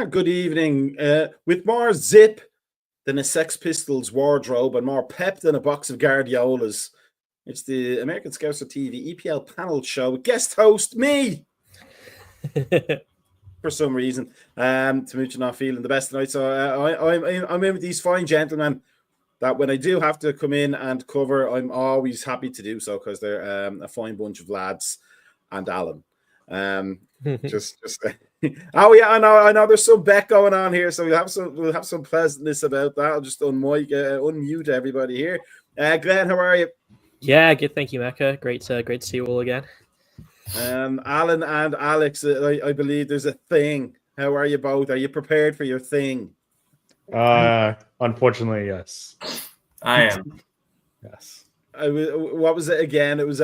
Good evening. With more zip than a Sex Pistols wardrobe and more pep than a box of Guardiolas, it's the American Scouser TV EPL panel show with guest host me. For some reason, Tamucha not feeling the best tonight, so I'm in with these fine gentlemen that when I do have to come in and cover, I'm always happy to do so because they're a fine bunch of lads and Alan. Just oh yeah, I know there's some bet going on here, so we'll have some pleasantness about that. I'll just unmute everybody here. Glenn, how are you? Yeah, good, thank you, Mecca. Great to see you all again. Alan and Alex, I believe there's a thing. How are you both? Are you prepared for your thing? Unfortunately, yes. I am. Yes. What was it again? It was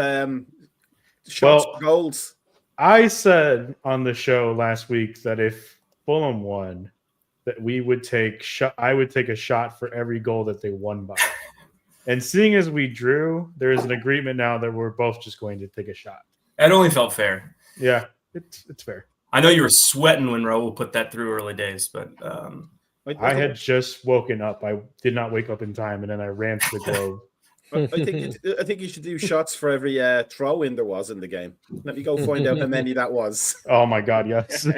shots for goals. I said on the show last week that if Fulham won, that I would take a shot for every goal that they won by. And seeing as we drew, there is an agreement now that we're both just going to take a shot. That only felt fair. Yeah, it's fair. I know you were sweating when Raul put that through early days, but I had just woken up. I did not wake up in time, and then I ran to the globe. I think you should do shots for every throw-in there was in the game. Let me go find out how many that was. Oh my God, yes.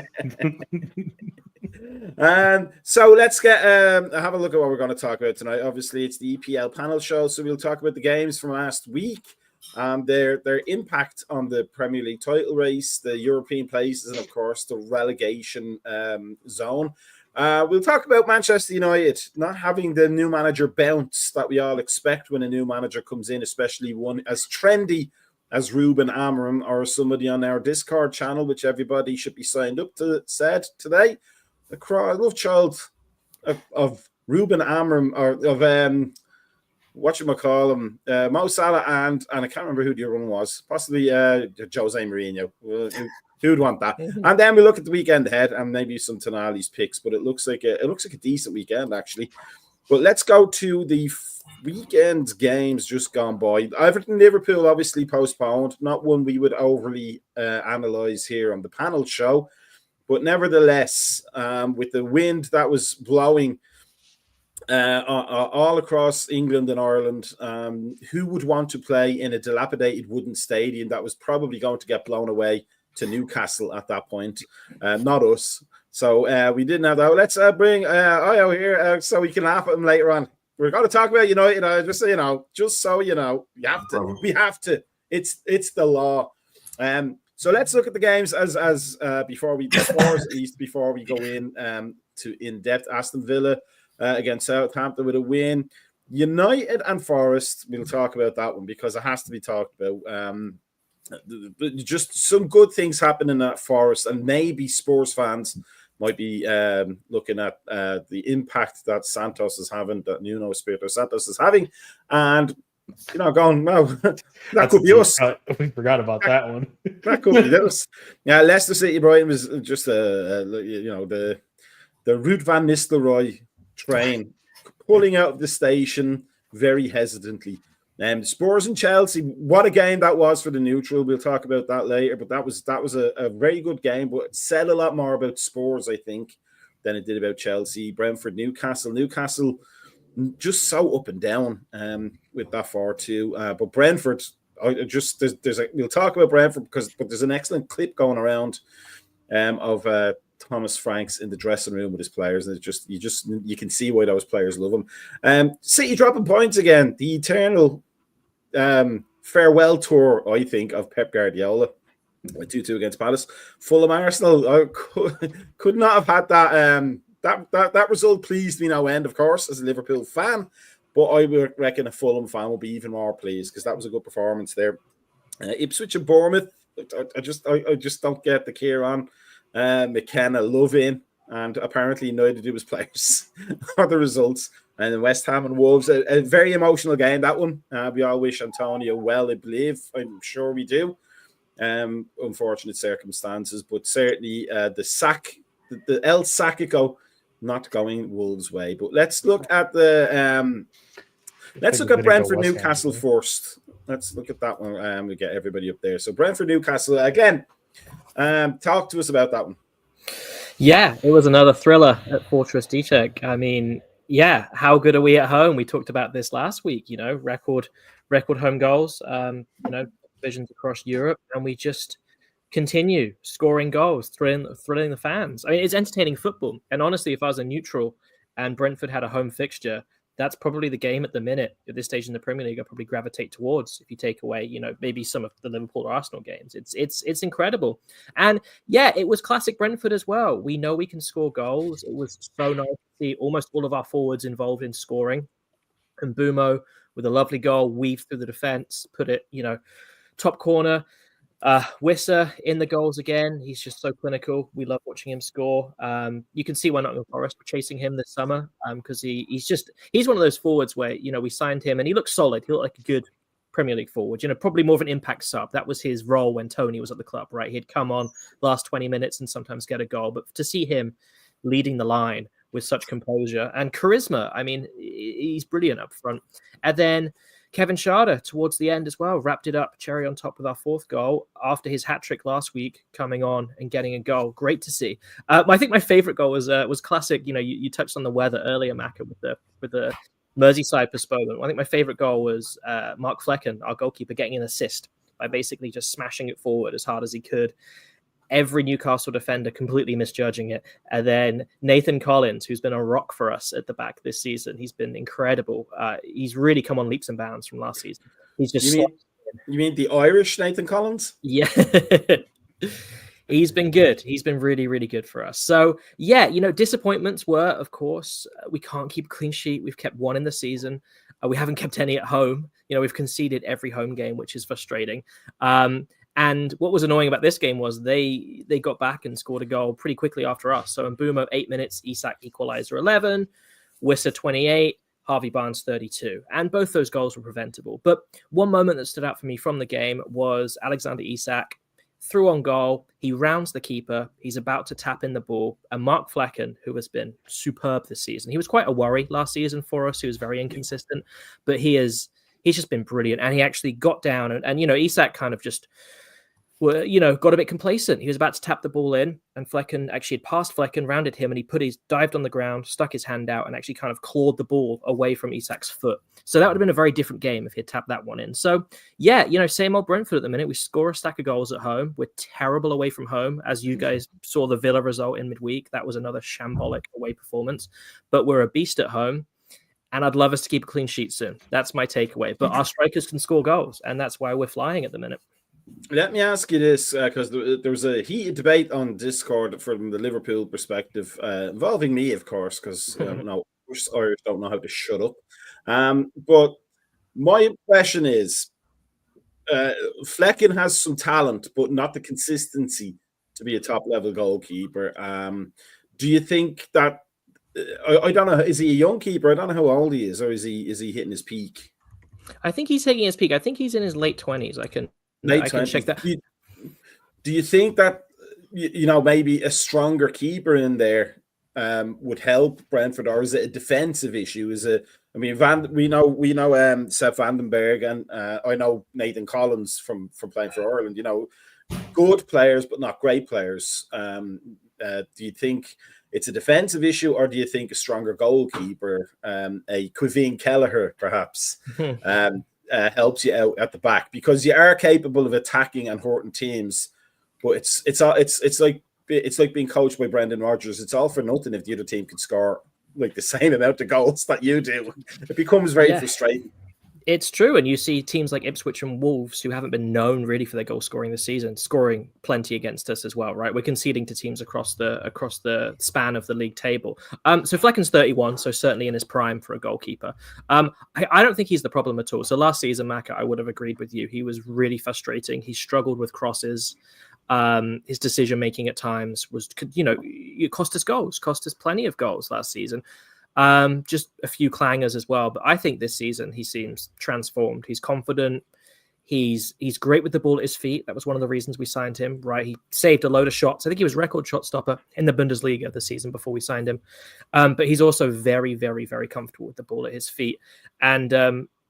So let's have a look at what we're going to talk about tonight. Obviously, it's the EPL panel show, so we'll talk about the games from last week, their impact on the Premier League title race, the European places, and of course the relegation zone. We'll talk about Manchester United not having the new manager bounce that we all expect when a new manager comes in, especially one as trendy as Ruben Amorim or somebody on our Discord channel, which everybody should be signed up to, said today. A love child of Ruben Amorim, or of whatchamacallhim, Mo Salah and I can't remember who the other one was, possibly Jose Mourinho. Who'd want that? And then we look at the weekend ahead and maybe some Tonali's picks, but it looks like a decent weekend actually. But let's go to the weekend games just gone by. Everton Liverpool obviously postponed, not one we would overly analyze here on the panel show, but nevertheless, with the wind that was blowing all across England and Ireland, who would want to play in a dilapidated wooden stadium that was probably going to get blown away to Newcastle at that point? Not us. So we didn't have that. Let's bring Io here so we can laugh at him later on. We're going to talk about United, just so you know, you have to. We have to. It's the law. So let's look at the games as before we go in to in depth. Aston Villa against Southampton with a win. United and Forest. We'll talk about that one because it has to be talked about. Just some good things happening at Forest, and maybe Spurs fans might be looking at the impact that Santos is having, that Nuno Espirito Santos is having, and going, no, that could be us. We forgot about that one. That could be us. Yeah, Leicester City Brighton was just the Ruud van Nistelrooy train pulling out of the station very hesitantly. Spurs and Chelsea, what a game that was for the neutral. We'll talk about that later, but that was a very good game, but it said a lot more about Spurs, I think, than it did about Chelsea. Brentford, Newcastle just so up and down with that 4-2. But Brentford, we'll talk about Brentford but there's an excellent clip going around of Thomas Franks in the dressing room with his players, and you can see why those players love him. City dropping points again. The eternal farewell tour, I think, of Pep Guardiola. 2-2 against Palace. Fulham Arsenal, could not have had that. That result pleased me no end, of course, as a Liverpool fan. But I would reckon a Fulham fan will be even more pleased because that was a good performance there. Ipswich and Bournemouth, I just don't get the Kieran McKenna love in, and apparently neither do his players are the results. And then West Ham and Wolves, a very emotional game, that one. We all wish Antonio well, I believe. I'm sure we do. Unfortunate circumstances, but certainly the El Sacico not going Wolves' way. But let's look at Brentford Newcastle first. Let's look at that one. We get everybody up there. So Brentford Newcastle again. Talk to us about that one. Yeah, it was another thriller at Fortress D-Tech. I mean, yeah, how good are we at home? We talked about this last week, record home goals, divisions across Europe, and we just continue scoring goals, thrilling the fans. I mean, it's entertaining football. And honestly, if I was a neutral and Brentford had a home fixture, that's probably the game at the minute at this stage in the Premier League. I'll probably gravitate towards if you take away, maybe some of the Liverpool or Arsenal games. It's incredible, and yeah, it was classic Brentford as well. We know we can score goals. It was so nice to see almost all of our forwards involved in scoring, and Bumo with a lovely goal, weave through the defense, put it, top corner. Wissa in the goals again. He's just so clinical. We love watching him score. You can see why Nottingham Forest were chasing him this summer because he's one of those forwards where, we signed him and he looks solid. He looked like a good Premier League forward, probably more of an impact sub. That was his role when Tony was at the club, right? He'd come on last 20 minutes and sometimes get a goal. But to see him leading the line with such composure and charisma, I mean, he's brilliant up front. And then Kevin Schade towards the end as well, wrapped it up, cherry on top with our fourth goal after his hat-trick last week, coming on and getting a goal. Great to see. I think my favorite goal was classic. You touched on the weather earlier, Macca, with the Merseyside postponement. I think my favorite goal was Mark Flecken, our goalkeeper, getting an assist by basically just smashing it forward as hard as he could. Every Newcastle defender completely misjudging it. And then Nathan Collins, who's been a rock for us at the back this season. He's been incredible. He's really come on leaps and bounds from last season. He's just You mean the Irish Nathan Collins? Yeah. He's been good. He's been really, really good for us. So, yeah, disappointments were, of course, we can't keep a clean sheet. We've kept one in the season. We haven't kept any at home. We've conceded every home game, which is frustrating. And what was annoying about this game was they got back and scored a goal pretty quickly after us. So in Bumo, 8 minutes, Isak equalizer 11, Wissa 28, Harvey Barnes 32. And both those goals were preventable. But one moment that stood out for me from the game was Alexander Isak through on goal. He rounds the keeper. He's about to tap in the ball. And Mark Flecken, who has been superb this season. He was quite a worry last season for us. He was very inconsistent. But he's just been brilliant. And he actually got down. And Isak kind of just got a bit complacent. He was about to tap the ball in, and Flecken actually had passed Flecken, rounded him, and he dived on the ground, stuck his hand out, and actually kind of clawed the ball away from Isak's foot. So that would have been a very different game if he had tapped that one in. So, yeah, same old Brentford at the minute. We score a stack of goals at home. We're terrible away from home, as you guys saw the Villa result in midweek. That was another shambolic away performance. But we're a beast at home, and I'd love us to keep a clean sheet soon. That's my takeaway. But our strikers can score goals, and that's why we're flying at the minute. Let me ask you this, because there was a heated debate on Discord from the Liverpool perspective, involving me, of course, because Irish don't know how to shut up. But my impression is Flecken has some talent, but not the consistency to be a top-level goalkeeper. Do you think that I don't know, is he a young keeper? I don't know how old he is, or is he hitting his peak? I think he's taking his peak. I think he's in his late 20s. I can check that. Do you think that maybe a stronger keeper in there would help Brentford, or is it a defensive issue? We know Seth Vandenberg, and I know Nathan Collins from playing for Ireland. Good players, but not great players. Do you think it's a defensive issue, or do you think a stronger goalkeeper, a Quiveen Kelleher perhaps, helps you out at the back? Because you are capable of attacking and hurting teams, but it's like being coached by Brendan Rodgers. It's all for nothing if the other team can score like the same amount of goals that you do. It becomes very frustrating. It's true, and you see teams like Ipswich and Wolves, who haven't been known really for their goal scoring this season, scoring plenty against us as well, right? We're conceding to teams across the span of the league table. So Flecken's 31, so certainly in his prime for a goalkeeper. I don't think he's the problem at all. So last season, Macca, I would have agreed with you. He was really frustrating. He struggled with crosses. His decision making at times was, it cost us goals, cost us plenty of goals last season. Just a few clangers as well. But I think this season he seems transformed. He's confident. He's great with the ball at his feet. That was one of the reasons we signed him, right? He saved a load of shots. I think he was record shot stopper in the Bundesliga the season before we signed him. But he's also very, very, very comfortable with the ball at his feet. And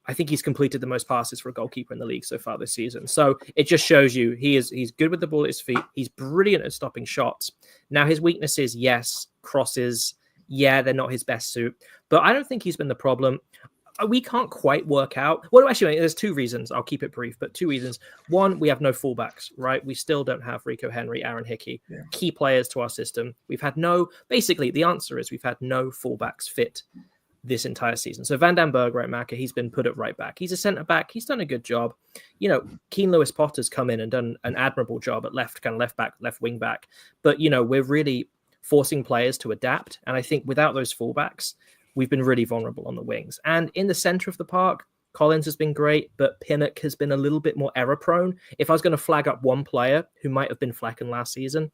I think he's completed the most passes for a goalkeeper in the league so far this season. So it just shows you he's good with the ball at his feet. He's brilliant at stopping shots. Now his weaknesses, yes, crosses, yeah, they're not his best suit, but I don't think he's been the problem. We can't quite work out. Well, actually, there's two reasons. I'll keep it brief, but two reasons. One, we have no fullbacks, right? We still don't have Rico Henry, Aaron Hickey, key players to our system. Basically, the answer is we've had no fullbacks fit this entire season. So Van den Berg, right, Macca, he's been put at right back. He's a centre back. He's done a good job. You know, Keane Lewis Potter's come in and done an admirable job at left back, left wing back. But, you know, we're really forcing players to adapt. And I think without those fullbacks, we've been really vulnerable on the wings. And in the centre of the park, Collins has been great, but Pinnock has been a little bit more error prone. If I was going to flag up one player who might have been flagging last season,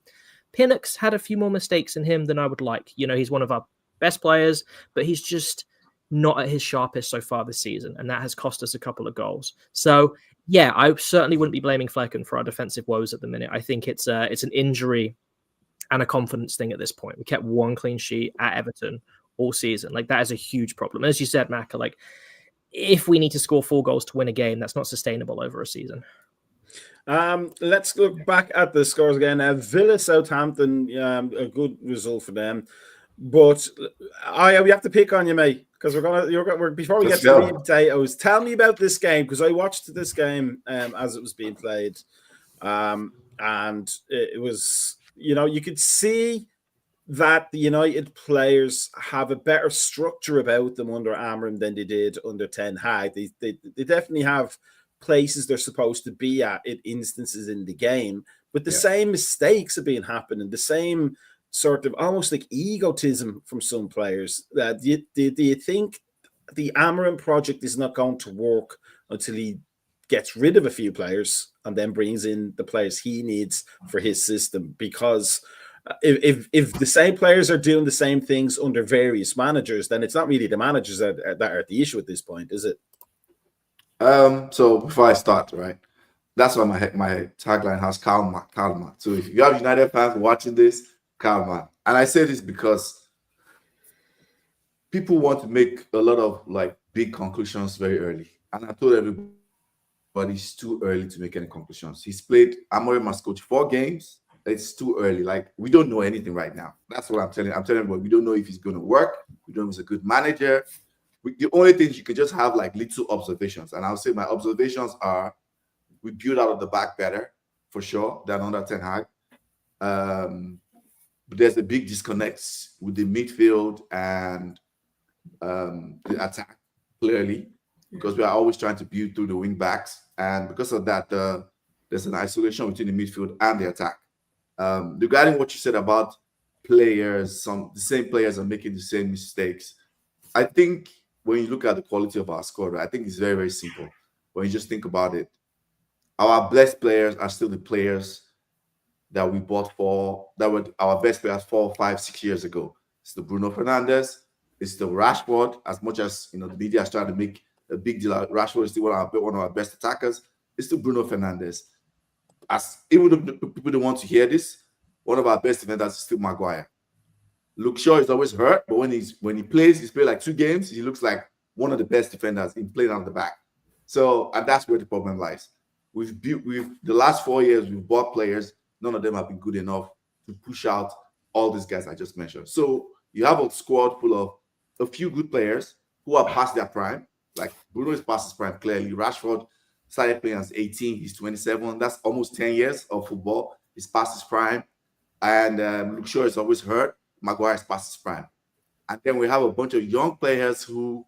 Pinnock's had a few more mistakes in him than I would like. You know, he's one of our best players, but he's just not at his sharpest so far this season, and that has cost us a couple of goals. So, yeah, I certainly wouldn't be blaming Flecken for our defensive woes at the minute. I think it's an injury and a confidence thing at this point. We kept one clean sheet at Everton all season. Like, that is a huge problem. As you said, Macca, like, if we need to score 4 goals to win a game, that's not sustainable over a season. Let's look back at the scores again. Villa Southampton, a good result for them. But we have to pick on you, mate, because before we get to the potatoes. Tell me about this game, because I watched this game as it was being played, and it was, you know, you could see that the United players have a better structure about them under Amorim than they did under Ten Hag. They definitely have places they're supposed to be at instances in the game, but the same mistakes have been happening, the same sort of almost like egotism from some players. Do you think the Amorim project is not going to work until he gets rid of a few players and then brings in the players he needs for his system? Because if the same players are doing the same things under various managers, then it's not really the managers that are at the issue at this point, is it? So before I start, right, that's why my tagline has calma. So if you have United fans watching this, calma. And I say this because people want to make a lot of like big conclusions very early, and I told everybody it's too early to make any conclusions. He's played Amorim has coached 4 games. It's too early. Like, we don't know anything right now. That's what I'm telling everybody. We don't know if he's going to work. We don't know if he's a good manager. The only thing you can just have like little observations. And I'll say my observations are we build out of the back better, for sure, than under Ten Hag. But there's a big disconnect with the midfield and the attack, clearly, because we are always trying to build through the wing backs. And because of that, there's an isolation between the midfield and the attack. Regarding what you said about players, the same players are making the same mistakes. I think when you look at the quality of our squad, I think it's very, very simple. When you just think about it, our best players are still the players that we bought that were our best players 4, 5, 6 years ago. It's the Bruno Fernandes, it's the Rashford. As much as the media is trying to make a big deal out, Rashford is still one of our best attackers. It's the Bruno Fernandes. Even if people don't want to hear this, one of our best defenders is still Maguire. Luke Shaw is always hurt, but when he plays, he's played like 2 games. He looks like one of the best defenders in playing out of the back. So, and that's where the problem lies. The last 4 years, we've bought players. None of them have been good enough to push out all these guys I just mentioned. So you have a squad full of a few good players who are past their prime. Like Bruno is past his prime, clearly. Rashford started playing as 18. He's 27. That's almost 10 years of football. He's past his prime. And Luke Shaw is always hurt. Maguire is past his prime. And then we have a bunch of young players who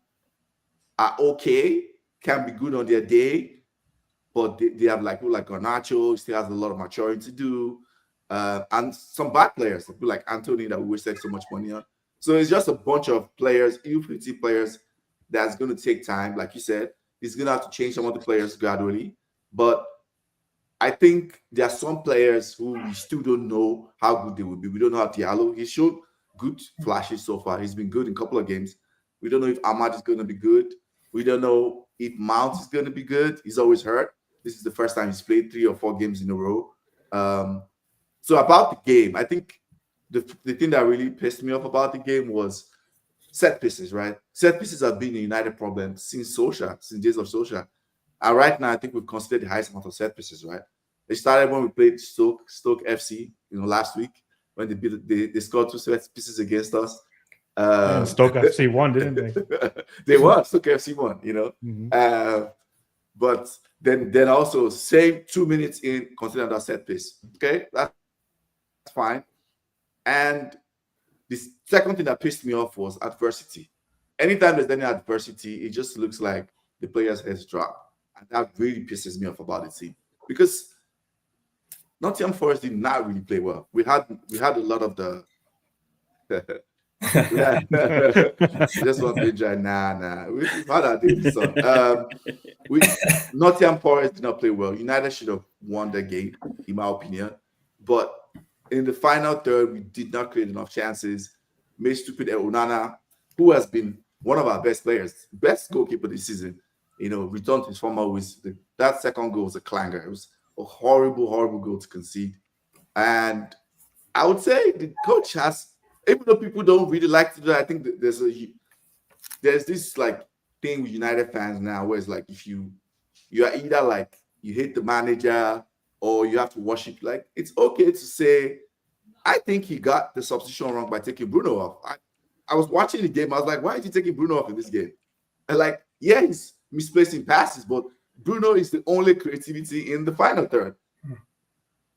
are okay, can be good on their day, but they have like people like Garnacho, still has a lot of maturing to do. And some bad players, people like Anthony that we wasted so much money on. So it's just a bunch of players, U50 players, that's going to take time. Like you said, he's going to have to change some of the players gradually. But I think there are some players who we still don't know how good they will be. We don't know how Diallo. He showed good flashes so far. He's been good in a couple of games. We don't know if Ahmad is going to be good. We don't know if Mount is going to be good. He's always hurt. This is the first time he's played 3 or 4 games in a row. So about the game, I think the thing that really pissed me off about the game was set pieces, right? Set pieces have been a United problem since days of Solskjaer. And right now, I think we've considered the highest amount of set pieces, right? It started when we played Stoke FC, last week when they scored 2 set pieces against us. And Stoke FC won, didn't they? They won. Stoke FC won, Mm-hmm. But then also same 2 minutes in, consider that set piece. Okay, that's fine. And the second thing that pissed me off was adversity. Anytime there's any adversity, it just looks like the players' heads drop. And that really pisses me off about the team. Because Nottingham Forest did not really play well. We had a lot of the just want to enjoy. Nah. We've had our days, son. Nottingham Forest did not play well. United should have won the game, in my opinion. But in the final third, we did not create enough chances. Made stupid Onana, who has been one of our best players, best goalkeeper this season, returned to his former ways. That second goal was a clanger. It was a horrible, horrible goal to concede. And I would say the coach has, even though people don't really like to do that, I think that there's this like thing with United fans now where it's like if you are either like you hate the manager or you have to worship, like it's okay to say, I think he got the substitution wrong by taking Bruno off. I was watching the game, I was like, why is he taking Bruno off in this game? And like, yeah, he's misplacing passes, but Bruno is the only creativity in the final third.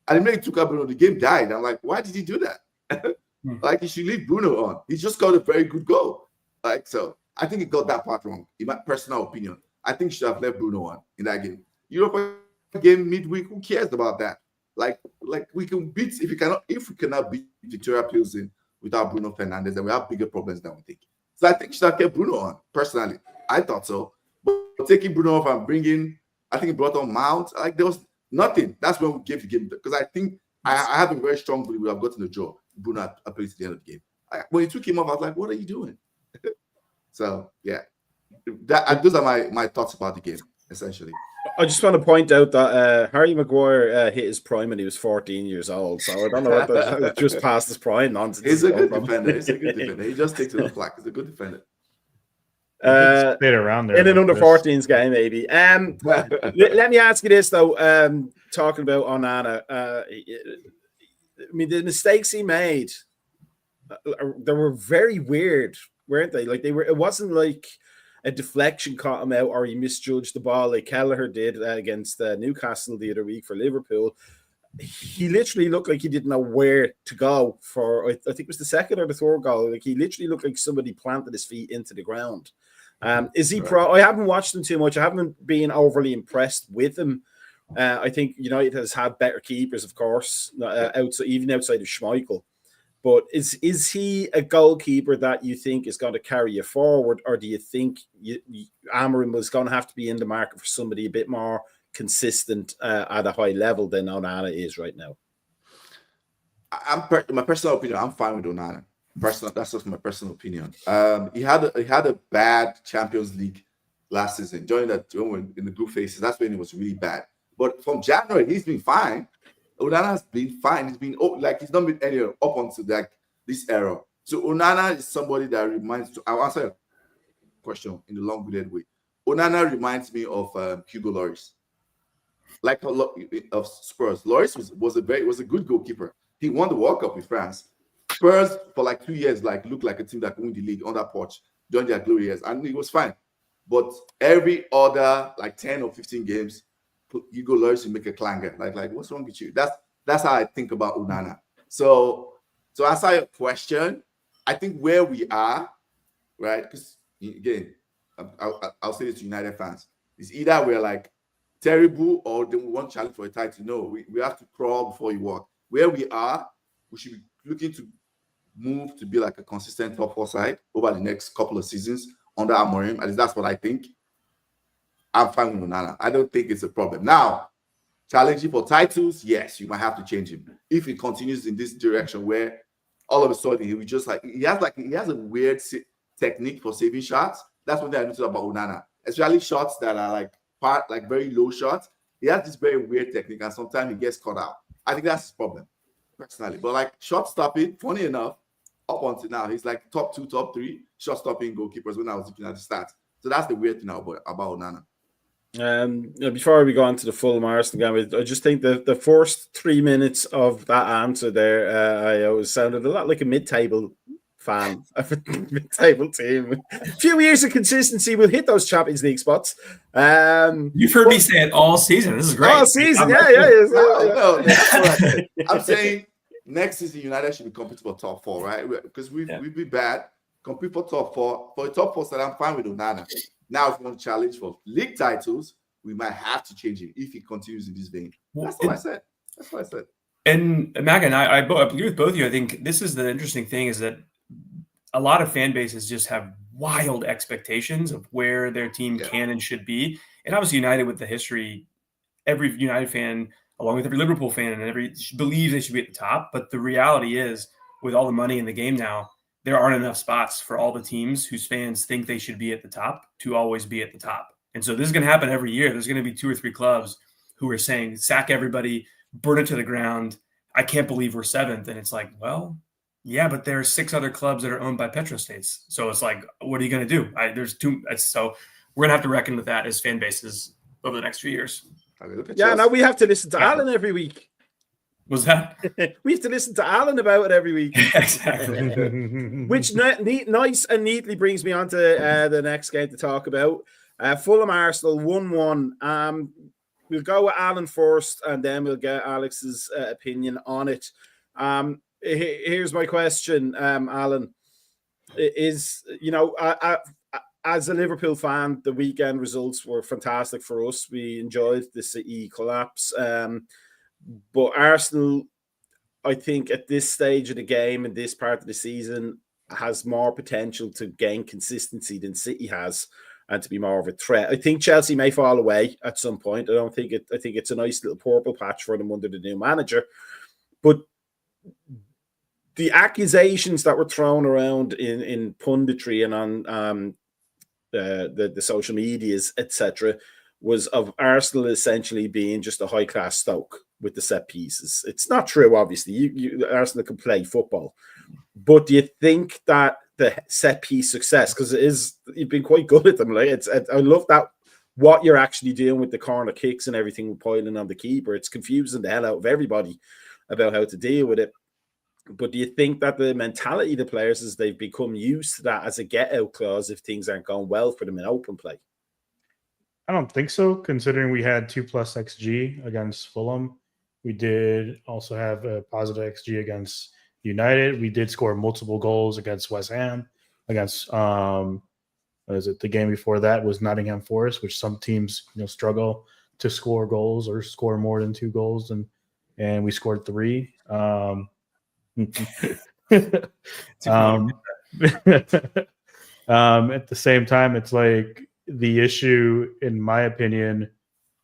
And when he took out Bruno, the game died. I'm like, why did he do that? Like, he should leave Bruno on. He just got a very good goal. Like, so I think he got that part wrong, in my personal opinion. I think he should have left Bruno on in that game. Europa game midweek, who cares about that? Like we can beat, if we cannot beat Victoria Pilsen without Bruno Fernandes, then we have bigger problems than we think. So I think he should have kept Bruno on, personally. I thought so. But taking Bruno off and I think he brought on Mount, like there was nothing. That's when we gave the game, because I think I have a very strong belief we have gotten the draw. Bruno at at the end of the game. When he took him off, I was like, what are you doing? So yeah, those are my thoughts about the game, essentially. I just want to point out that Harry Maguire hit his prime when he was 14 years old. So I don't know what that just past his prime nonsense. He's a good defender. He just takes it off like he's a good defender. Stayed around there in an under 14s game, maybe. Let me ask you this though. Talking about Onana, I mean, the mistakes he made, they were very weird, weren't they? Like it wasn't like a deflection caught him out or he misjudged the ball like Kelleher did against Newcastle the other week for Liverpool. He literally looked like he didn't know where to go for, I think it was the second or the third goal. Like he literally looked like somebody planted his feet into the ground. Is he pro? I haven't watched him too much. I haven't been overly impressed with him. I think United has had better keepers, of course, even outside of Schmeichel. But is he a goalkeeper that you think is going to carry you forward, or do you think Amorim was going to have to be in the market for somebody a bit more consistent at a high level than Onana is right now? My personal opinion, I'm fine with Onana. That's just my personal opinion. He had a bad Champions League last season. During in the group phases, that's when it was really bad. But from January, he's been fine. Onana has been fine. He's been he's not been any up until this era. So Onana is somebody that reminds. I'll answer your question in a long-winded way. Onana reminds me of Hugo Lloris, like a lot of Spurs. Lloris was a good goalkeeper. He won the World Cup with France. Spurs for like 2 years looked like a team that could win the league on that porch during their glory years, and it was fine. But every other 10 or 15 games, Hugo Lloris will make a clanger. Like what's wrong with you? That's how I think about Onana. So to answer your question, I think where we are, right? Because again, I'll say this to United fans: it's either we're terrible or then we want to challenge for a title. No, we have to crawl before you walk. Where we are, we should be looking to move to be a consistent top 4 side over the next couple of seasons under Amorim. At least that's what I think. I'm fine with Onana. I don't think it's a problem. Now, challenging for titles, yes, you might have to change him. If he continues in this direction where all of a sudden he will just he has a weird technique for saving shots. That's one thing I noticed about Onana. Especially shots that are very low shots. He has this very weird technique and sometimes he gets caught out. I think that's his problem, personally. But shot stopping, funny enough, up until now, he's like top 2, top 3 shot stopping goalkeepers when I was looking at the stats. So that's the weird thing about Onana. Before we go on to the full Arsenal game, I just think the first 3 minutes of that answer there, I always sounded a lot like a mid-table fan of a mid-table team. A few years of consistency will hit those Champions League spots. You've heard me say it all season. This is great. All season, No, that's what I said. I'm saying next season United should be competing for top 4, right? Because we've been bad. Compete for top 4. For the top 4 set, I'm fine with Onana. Now, if we want to challenge for league titles, we might have to change him if he continues in this vein. That's what I said. And Mac and I agree with both of you. I think this is the interesting thing is that a lot of fan bases just have wild expectations of where their team can and should be. And obviously United with the history, every United fan, along with every Liverpool fan and every believes they should be at the top. But the reality is with all the money in the game now, there aren't enough spots for all the teams whose fans think they should be at the top to always be at the top. And so this is going to happen every year. There's going to be 2 or 3 clubs who are saying, sack everybody, burn it to the ground. I can't believe we're 7th. And it's like, well, yeah, but there are 6 other clubs that are owned by petrostates. So it's like, what are you going to do? So we're going to have to reckon with that as fan bases over the next few years. Now we have to listen to Alan every week. Was that? We have to listen to Alan about it every week. Exactly. Which nice and neatly brings me on to the next game to talk about. Fulham Arsenal 1-1. We'll go with Alan first, and then we'll get Alex's opinion on it. Here's my question, Alan. Is, as a Liverpool fan, the weekend results were fantastic for us. We enjoyed the City collapse. But Arsenal, I think at this stage of the game and this part of the season, has more potential to gain consistency than City has and to be more of a threat. I think Chelsea may fall away at some point. I think it's a nice little purple patch for them under the new manager. But the accusations that were thrown around in punditry and on the social medias, etc., was of Arsenal essentially being just a high-class Stoke with the set pieces. It's not true, obviously. Arsenal can play football. But do you think that the set piece success, because you've been quite good at them. I love that what you're actually doing with the corner kicks and everything with piling on the keeper. It's confusing the hell out of everybody about how to deal with it. But do you think that the mentality of the players is they've become used to that as a get-out clause if things aren't going well for them in open play? I don't think so, considering we had 2+ XG against Fulham. We did also have a positive XG against United. We did score multiple goals against West Ham. Against the game before that was Nottingham Forest, which some teams struggle to score goals or score more than 2 goals, and we scored 3. At the same time, it's like the issue, in my opinion,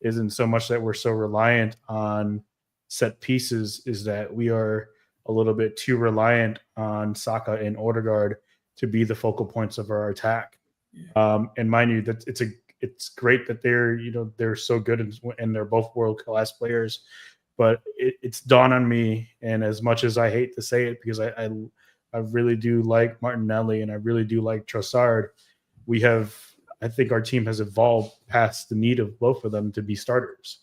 isn't so much that we're so reliant on set pieces, is that we are a little bit too reliant on Saka and Odegaard to be the focal points of our attack. And mind you, that it's great that they're so good and they're both world-class players. But it's dawned on me, and as much as I hate to say it, because I really do like Martinelli and I really do like Trossard, I think our team has evolved past the need of both of them to be starters.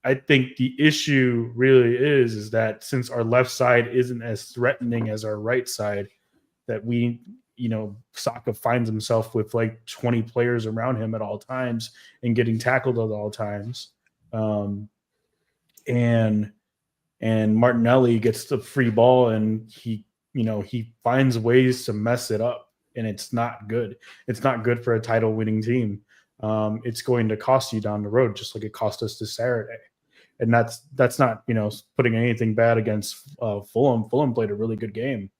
I think the issue really is that since our left side isn't as threatening as our right side, that Saka finds himself with like 20 players around him at all times and getting tackled at all times. And Martinelli gets the free ball and he finds ways to mess it up, and it's not good. It's not good for a title winning team. It's going to cost you down the road, just like it cost us this Saturday. And that's not, putting anything bad against Fulham. Fulham played a really good game.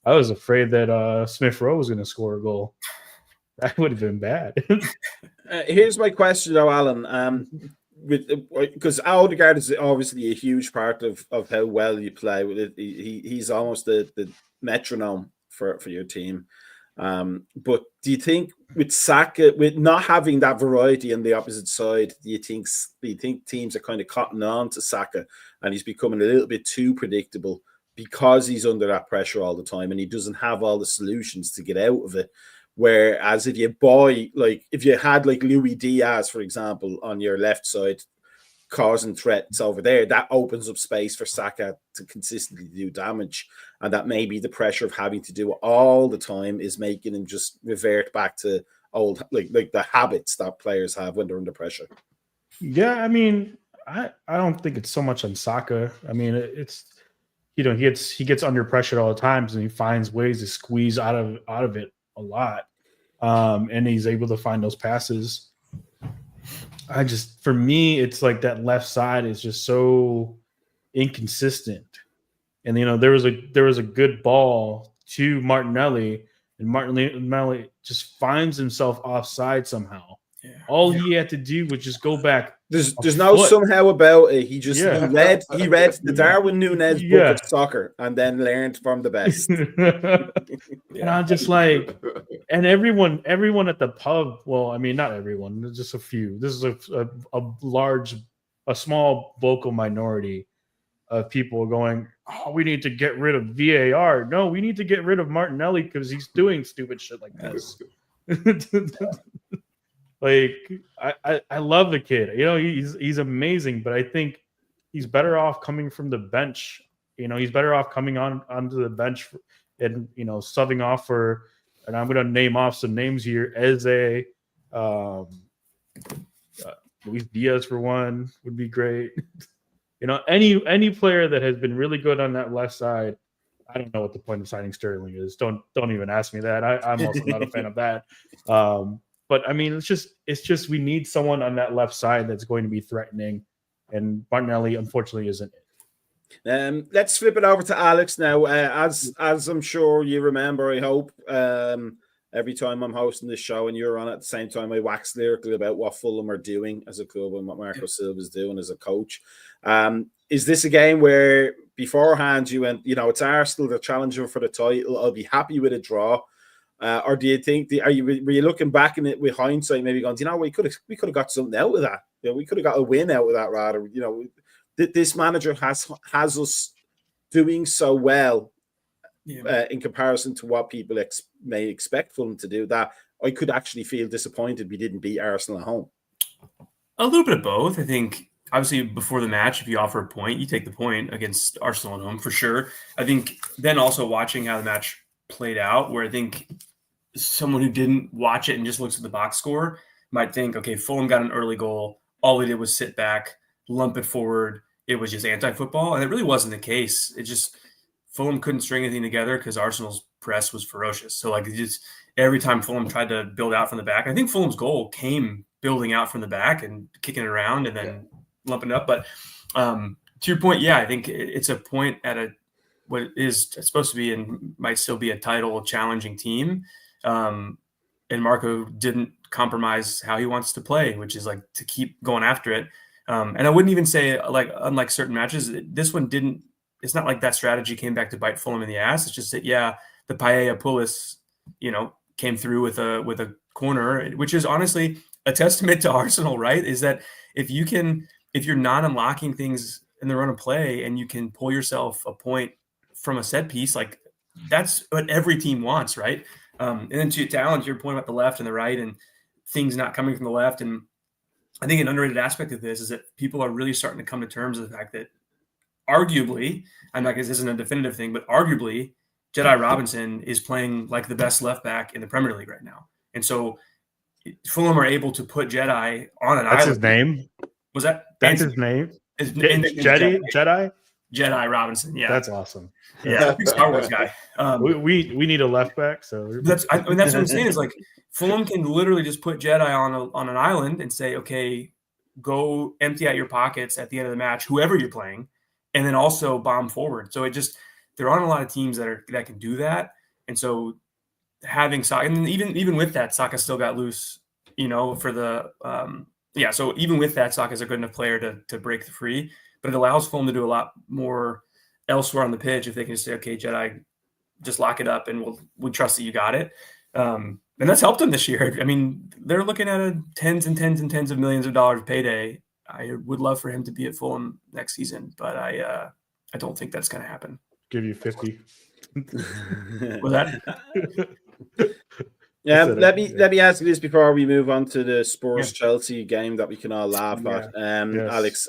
I was afraid that Smith Rowe was going to score a goal. That would have been bad. Here's my question, though, Alan. Because Odegaard is obviously a huge part of how well you play with it. He's almost the metronome for your team. But do you think with Saka, with not having that variety on the opposite side, do you think teams are kind of cotton on to Saka and he's becoming a little bit too predictable because he's under that pressure all the time and he doesn't have all the solutions to get out of it. Whereas if you if you had like Louis Diaz, for example, on your left side, causing threats over there, that opens up space for Saka to consistently do damage. And that maybe the pressure of having to do it all the time is making him just revert back to old, like the habits that players have when they're under pressure. Yeah, I mean, I don't think it's so much on Saka. I mean, it's, you know, he gets under pressure all the times and he finds ways to squeeze out of it a lot. And he's able to find those passes. For me, it's like that left side is just so inconsistent. And, you know, there was a good ball to Martinelli, and Martinelli just finds himself offside somehow. Yeah. All he had to do was just go back. There's no somehow about it. He just he read the Darwin Núñez book of soccer and then learned from the best. And I'm just like, and everyone at the pub. Well, I mean, not everyone. There's just a few. This is a small vocal minority of people going, "Oh, we need to get rid of VAR." No, we need to get rid of Martinelli because he's doing stupid shit like this. Like, I love the kid. You know, he's amazing, but I think he's better off coming from the bench. You know, he's better off coming onto the bench and, you know, subbing off for, and I'm going to name off some names here. Eze, Luis Diaz for one would be great. You know, any player that has been really good on that left side. I don't know what the point of signing Sterling is. Don't even ask me that. I'm also not a fan of that. But I mean, it's just we need someone on that left side that's going to be threatening, and Martinelli unfortunately isn't it. Let's flip it over to Alex now. As I'm sure you remember, I hope, every time I'm hosting this show and you're on at the same time, I wax lyrical about what Fulham are doing as a club and what Marco Silva's doing as a coach. Is this a game where beforehand you went, you know, it's Arsenal, they're challenging for the title, I'll be happy with a draw? Or do you think were you looking back in it with hindsight, maybe going, you know, we could have got something out of that? You know, we could have got a win out of that rather. You know, this manager has us doing so well in comparison to what people may expect Fulham to do, that I could actually feel disappointed we didn't beat Arsenal at home. A little bit of both. I think obviously before the match, if you offer a point, you take the point against Arsenal at home for sure. I think then also watching how the match played out, where I think someone who didn't watch it and just looks at the box score might think, okay, Fulham got an early goal. All they did was sit back, lump it forward. It was just anti-football. And it really wasn't the case. It just, Fulham couldn't string anything together because Arsenal's press was ferocious. So like, just every time Fulham tried to build out from the back, I think Fulham's goal came building out from the back and kicking it around and then lumping it up. But to your point, I think it's a point at what is supposed to be and might still be a title challenging team. And Marco didn't compromise how he wants to play, which is like to keep going after it. And I wouldn't even say, like, unlike certain matches, this one didn't, it's not like that strategy came back to bite Fulham in the ass. It's just that, the Paella Pulis, you know, came through with a corner, which is honestly a testament to Arsenal, right? Is that if you're not unlocking things in the run of play and you can pull yourself a point from a set piece, like that's what every team wants, right? And then to Alan, to your point about the left and the right and things not coming from the left. And I think an underrated aspect of this is that people are really starting to come to terms with the fact that arguably, I'm not, this isn't a definitive thing, but arguably Jedi Robinson is playing like the best left back in the Premier League right now. And so Fulham are able to put Jedi on an island. That's his name? Was that? That's his name? Jedi Robinson. Yeah. That's awesome. Yeah. Star Wars guy. We need a left back. So that's what I'm saying is like Fulham can literally just put Jedi on an island and say, okay, go empty out your pockets at the end of the match, whoever you're playing, and then also bomb forward. So there aren't a lot of teams that can do that. And so having Saka, and even with that, Saka still got loose, you know, for the so even with that, Saka's a good enough player to break the free, but it allows Fulham to do a lot more elsewhere on the pitch if they can just say, okay, Jedi, just lock it up and we trust that you got it. And that's helped them this year. I mean, they're looking at a tens and tens and tens of millions of dollars payday. I would love for him to be at Fulham next season, but I don't think that's going to happen. give you 50. Was that? Let me ask you this before we move on to the Spurs Chelsea game that we can all laugh at. Yes. Alex,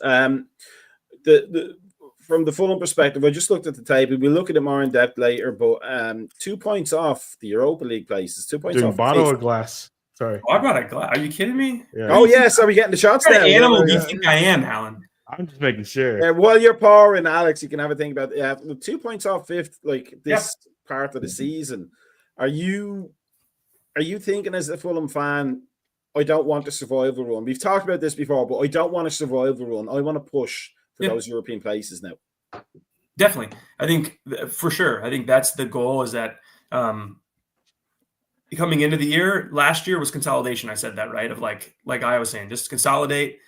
from the Fulham perspective, I just looked at the table. We'll look at it more in depth later, but 2 points off the Europa League places. 2 points Doing off. bottle of glass. Sorry. Oh, I brought a glass. Are you kidding me? Yeah. Oh yes, are we getting the shots What now? kind of animal do you think I am, Alan? I'm just making sure. While you're pouring, Alex, you can have a think about 2 points off fifth, like this part of the season. Are you thinking as a Fulham fan, I don't want a survival run? We've talked about this before, but I don't want a survival run. I want to push for those European places now. Definitely. I think for sure. I think that's the goal, is that coming into the year, last year was consolidation. I said that, right? Of like I was saying, just consolidate,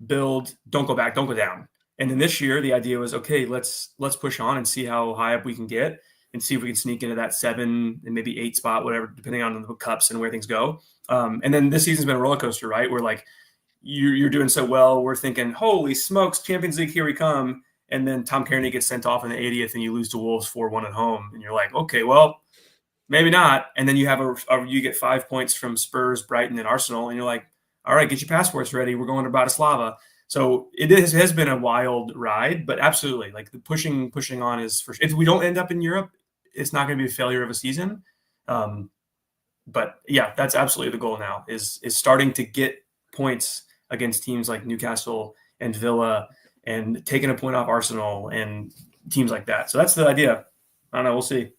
build, don't go back, don't go down. And then this year, the idea was, okay, let's push on and see how high up we can get and see if we can sneak into that 7 and maybe 8 spot, whatever, depending on the cups and where things go. And then this season's been a roller coaster, right? Where like you're doing so well, we're thinking, holy smokes, Champions League, here we come. And then Tom Kearney gets sent off in the 80th and you lose to Wolves 4-1 at home. And you're like, okay, well, maybe not. And then you have you get 5 points from Spurs, Brighton, and Arsenal. And you're like, all right, get your passports ready. We're going to Bratislava. So it has been a wild ride, but absolutely, like the pushing on is for sure. If we don't end up in Europe, it's not going to be a failure of a season. But yeah, that's absolutely the goal now is starting to get points against teams like Newcastle and Villa and taking a point off Arsenal and teams like that. So that's the idea. I don't know. We'll see.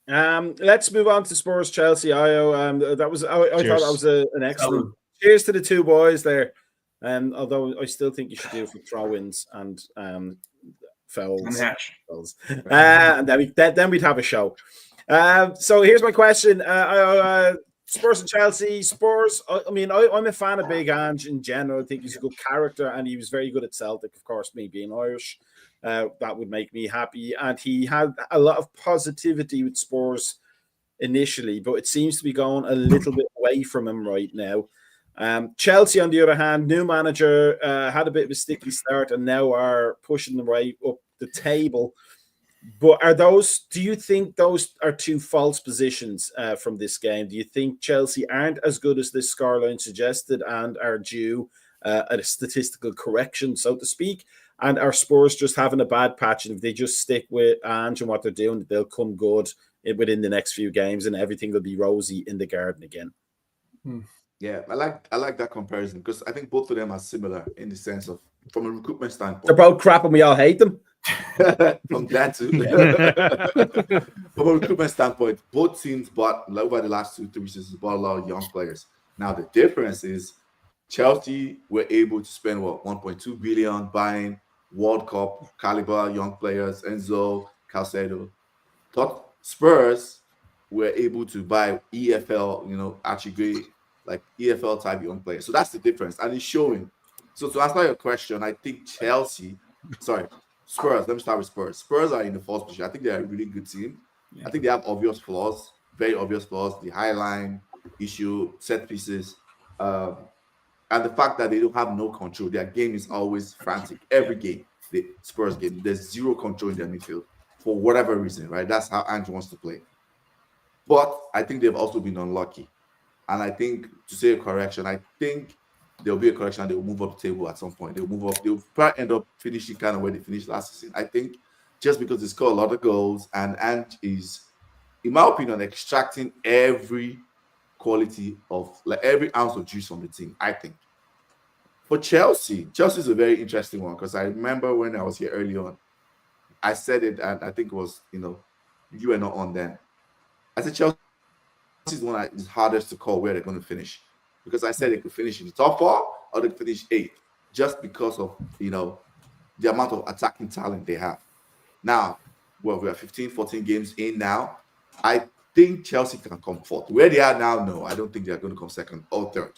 Let's move on to Spurs Chelsea. I thought that was an excellent. Cheers to the two boys there. Although I still think you should do it for throw-ins and fouls. And then we'd have a show. So here's my question. Spurs and Chelsea. Spurs, I mean, I'm a fan of Big Ange in general. I think he's a good character, and he was very good at Celtic, of course, me being Irish. That would make me happy. And he had a lot of positivity with Spurs initially, but it seems to be going a little bit away from him right now. Chelsea, on the other hand, new manager, had a bit of a sticky start and now are pushing them right up the table. But do you think those are two false positions from this game? Do you think Chelsea aren't as good as this scoreline suggested and are due a statistical correction, so to speak? And are Spurs just having a bad patch? And if they just stick with Ange and what they're doing, they'll come good within the next few games and everything will be rosy in the garden again. Yeah, I like that comparison because I think both of them are similar in the sense of from a recruitment standpoint. They're both crap and we all hate them. From that too. From a recruitment standpoint, both teams bought over the last 2-3 seasons bought a lot of young players. Now the difference is Chelsea were able to spend 1.2 billion buying World Cup caliber young players, Enzo, Calcedo. Thought Spurs were able to buy EFL, Archie like EFL type young players. So that's the difference, and it's showing. So to answer your question, I think Spurs. Let me start with Spurs. Spurs are in the fourth position. I think they're a really good team. Yeah. I think they have obvious flaws, very obvious flaws. The high line issue, set pieces, and the fact that they don't have no control. Their game is always frantic. Every game, the Spurs game, there's zero control in their midfield for whatever reason, right? That's how Ange wants to play. But I think they've also been unlucky. And I think, to say a correction, I think there'll be a correction and they'll move up the table at some point. They'll move up. They'll probably end up finishing kind of where they finished last season. I think just because they score a lot of goals and Ange is, in my opinion, extracting every quality of, like every ounce of juice from the team, I think. For Chelsea is a very interesting one because I remember when I was here early on, I said it, and I think it was, you were not on then. I said Chelsea is one that is hardest to call where they're going to finish. Because I said they could finish in the top 4 or they could finish 8th just because of, the amount of attacking talent they have. Now, we are 15, 14 games in now. I think Chelsea can come fourth. Where they are now, no, I don't think they're going to come second or third.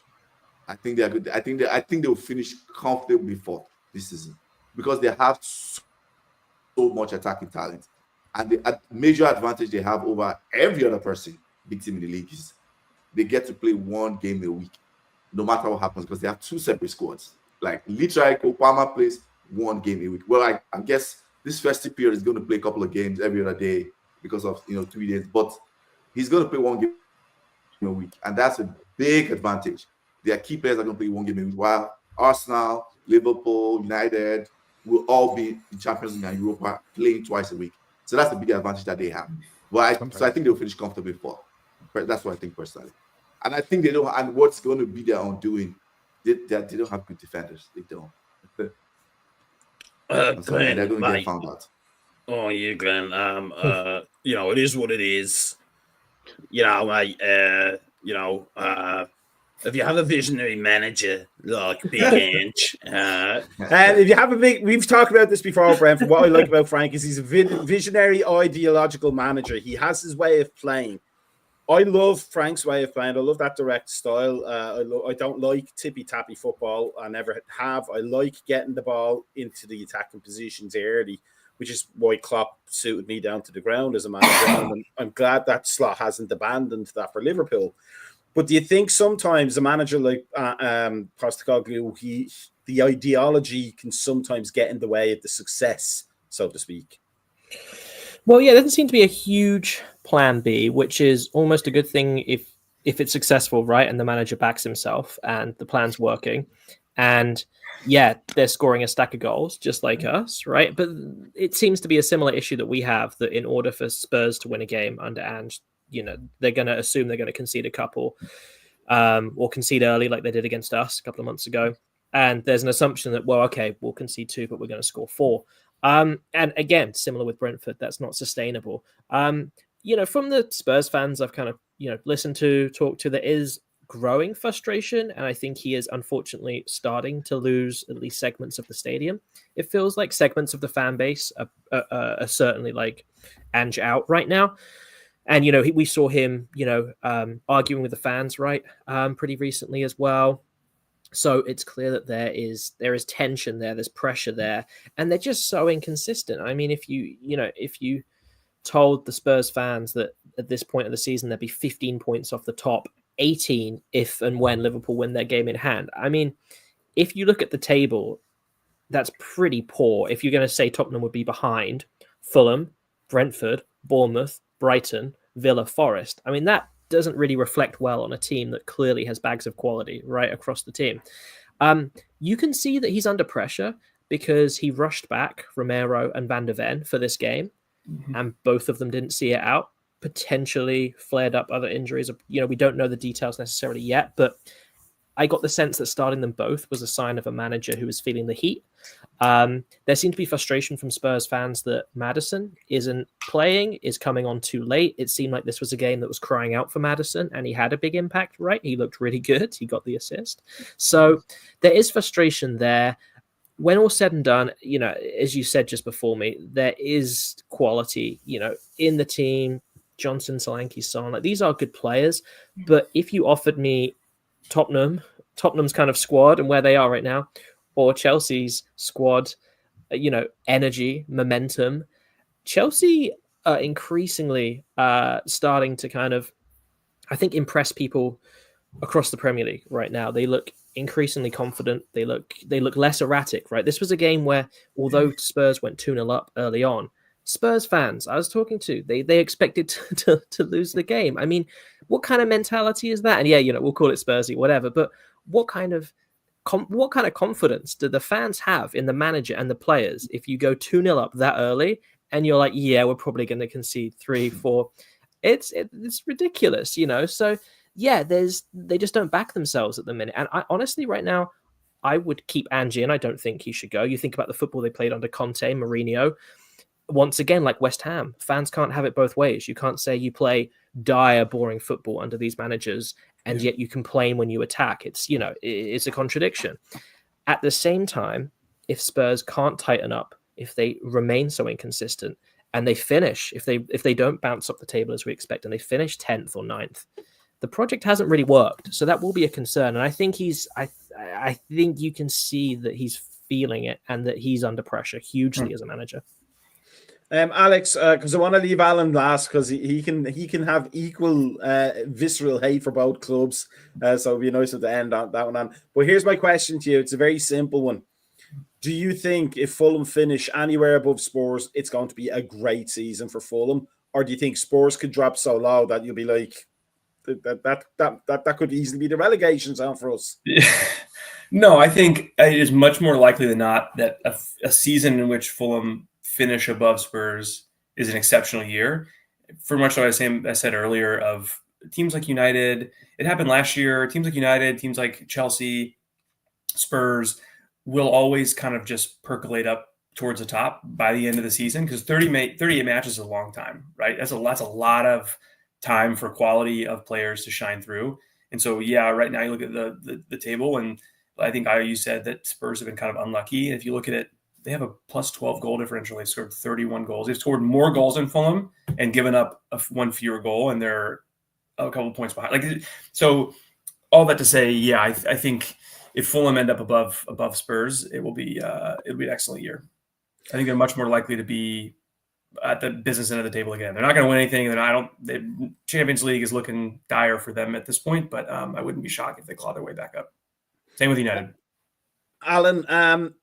I think they're good. I think they will finish comfortably fourth this season because they have so much attacking talent. And the major advantage they have over every other big team in the league is they get to play one game a week, no matter what happens, because they have 2 separate squads. Like literally, Kopama plays one game a week. Well, I guess this festive period is going to play a couple of games every other day because of 3 days, but he's going to play one game a week, and that's a big advantage. Their key players are going to play one game a week, while Arsenal, Liverpool, United will all be in Champions League and Europa playing twice a week. So that's the big advantage that they have. But so I think they'll finish comfortably fourth. That's what I think personally. And I think they don't. And what's going to be their undoing? They don't have good defenders. They don't. Glenn, they're going to mate. get found out. Oh, yeah, Glenn. It is what it is. Mate. If you have a visionary manager like Big Ange, and if you have we've talked about this before, Brent. What I like about Frank is he's a visionary, ideological manager. He has his way of playing. I love Frank's way of playing. I love that direct style. I don't like tippy-tappy football. I never have. I like getting the ball into the attacking positions early, which is why Klopp suited me down to the ground as a manager. And I'm glad that Slot hasn't abandoned that for Liverpool. But do you think sometimes a manager like Postecoglou, the ideology can sometimes get in the way of the success, so to speak? Well, yeah, there doesn't seem to be a huge plan B, which is almost a good thing if it's successful, right? And the manager backs himself and the plan's working. And yeah, they're scoring a stack of goals, just like us, right? But it seems to be a similar issue that we have, that in order for Spurs to win a game under Ange, they're going to assume they're going to concede a couple or concede early like they did against us a couple of months ago. And there's an assumption that, well, okay, we'll concede 2, but we're going to score 4. And again, similar with Brentford, that's not sustainable. From the Spurs fans I've kind of, listened to, talked to, there is growing frustration. And I think he is unfortunately starting to lose at least segments of the stadium. It feels like segments of the fan base are certainly like Ange out right now. And, we saw him, arguing with the fans, right, pretty recently as well. So it's clear that there is tension there, there's pressure there, and they're just so inconsistent. I mean, if you told the Spurs fans that at this point of the season there'd be 15 points off the top, 18 if and when Liverpool win their game in hand. I mean, if you look at the table, that's pretty poor. If you're going to say Tottenham would be behind Fulham, Brentford, Bournemouth, Brighton, Villa, Forest, I mean, that doesn't really reflect well on a team that clearly has bags of quality right across the team. You can see that he's under pressure because he rushed back Romero and Van der Ven for this game, and both of them didn't see it out, potentially flared up other injuries. We don't know the details necessarily yet, but I got the sense that starting them both was a sign of a manager who was feeling the heat. There seemed to be frustration from Spurs fans that Maddison isn't playing, is coming on too late. It seemed like this was a game that was crying out for Maddison, and he had a big impact, right? He looked really good. He got the assist. So there is frustration there. When all said and done, as you said just before me, there is quality, in the team. Johnson, Solanke, Son, like these are good players. But if you offered me Tottenham's kind of squad and where they are right now, or Chelsea's squad, energy, momentum, Chelsea are increasingly starting to kind of, I think, impress people across the Premier League right now. They look increasingly confident. They look less erratic, right? This was a game where, although Spurs went 2-0 up early on, Spurs fans I was talking to, they expected to lose the game. I mean, what kind of mentality is that? And yeah, we'll call it Spursy, whatever. But what kind of confidence do the fans have in the manager and the players if you go 2-0 up that early and you're like, yeah, we're probably going to concede 3-4? It's ridiculous, So yeah, they just don't back themselves at the minute. And I honestly, right now, I would keep Ange in. I don't think he should go. You think about the football they played under Conte, Mourinho. Once again, like West Ham, fans can't have it both ways. You can't say you play dire, boring football under these managers and yet you complain when you attack. It's, it's a contradiction. At the same time, if Spurs can't tighten up, if they remain so inconsistent and they finish, if they don't bounce up the table as we expect and they finish 10th or 9th, the project hasn't really worked. So that will be a concern. And I think I think you can see that he's feeling it and that he's under pressure hugely as a manager. Alex, because I want to leave Alan last because he can have equal visceral hate for both clubs. So it'd be nice to end on that one. But here's my question to you. It's a very simple one. Do you think if Fulham finish anywhere above Spurs, it's going to be a great season for Fulham? Or do you think Spurs could drop so low that you'll be like, that could easily be the relegation zone for us? No, I think it is much more likely than not that a season in which Fulham finish above Spurs is an exceptional year. For much like I said earlier, of teams like United, it happened last year. Teams like United, teams like Chelsea, Spurs will always kind of just percolate up towards the top by the end of the season, because 38 matches is a long time, right? That's a lot of time for quality of players to shine through. And so, yeah, right now you look at the table, and I think you said that Spurs have been kind of unlucky. And if you look at it, they have a plus 12 goal differential. They've scored 31 goals. They've scored more goals than Fulham and given up one fewer goal, and they're a couple points behind. So all that to say, yeah, I think if Fulham end up above Spurs, it'll be an excellent year. I think they're much more likely to be at the business end of the table again. They're not going to win anything. The Champions League is looking dire for them at this point, but I wouldn't be shocked if they claw their way back up. Same with United. Alan,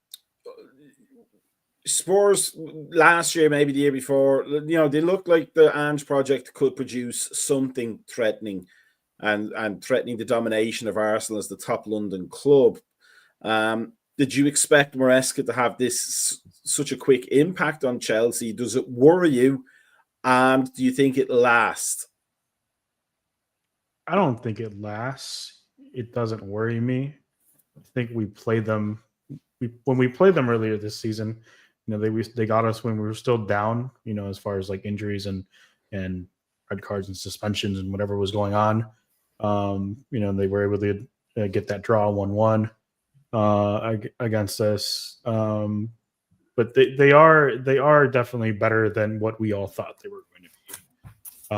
Spurs last year, maybe the year before, they looked like the Ange project could produce something threatening and threatening the domination of Arsenal as the top London club. Did you expect Maresca to have such a quick impact on Chelsea? Does it worry you? And do you think it lasts? I don't think it lasts. It doesn't worry me. I think we played them when we played them earlier this season. They got us when we were still down. As far as like injuries and red cards and suspensions and whatever was going on. They were able to get that draw 1-1 against us. But they are definitely better than what we all thought they were going to be.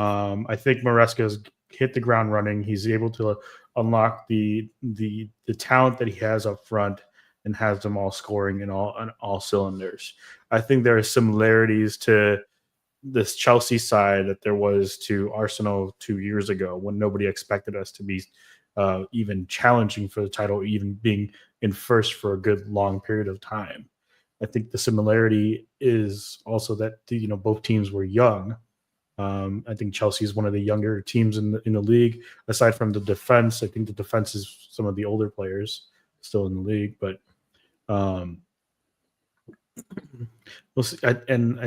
I think Maresca's hit the ground running. He's able to unlock the talent that he has up front and has them all scoring on all cylinders. I think there are similarities to this Chelsea side that there was to Arsenal 2 years ago, when nobody expected us to be even challenging for the title, even being in first for a good long period of time. I think the similarity is also that both teams were young. I think Chelsea is one of the younger teams in the league. Aside from the defense, I think the defense is some of the older players still in the league. But we'll see. I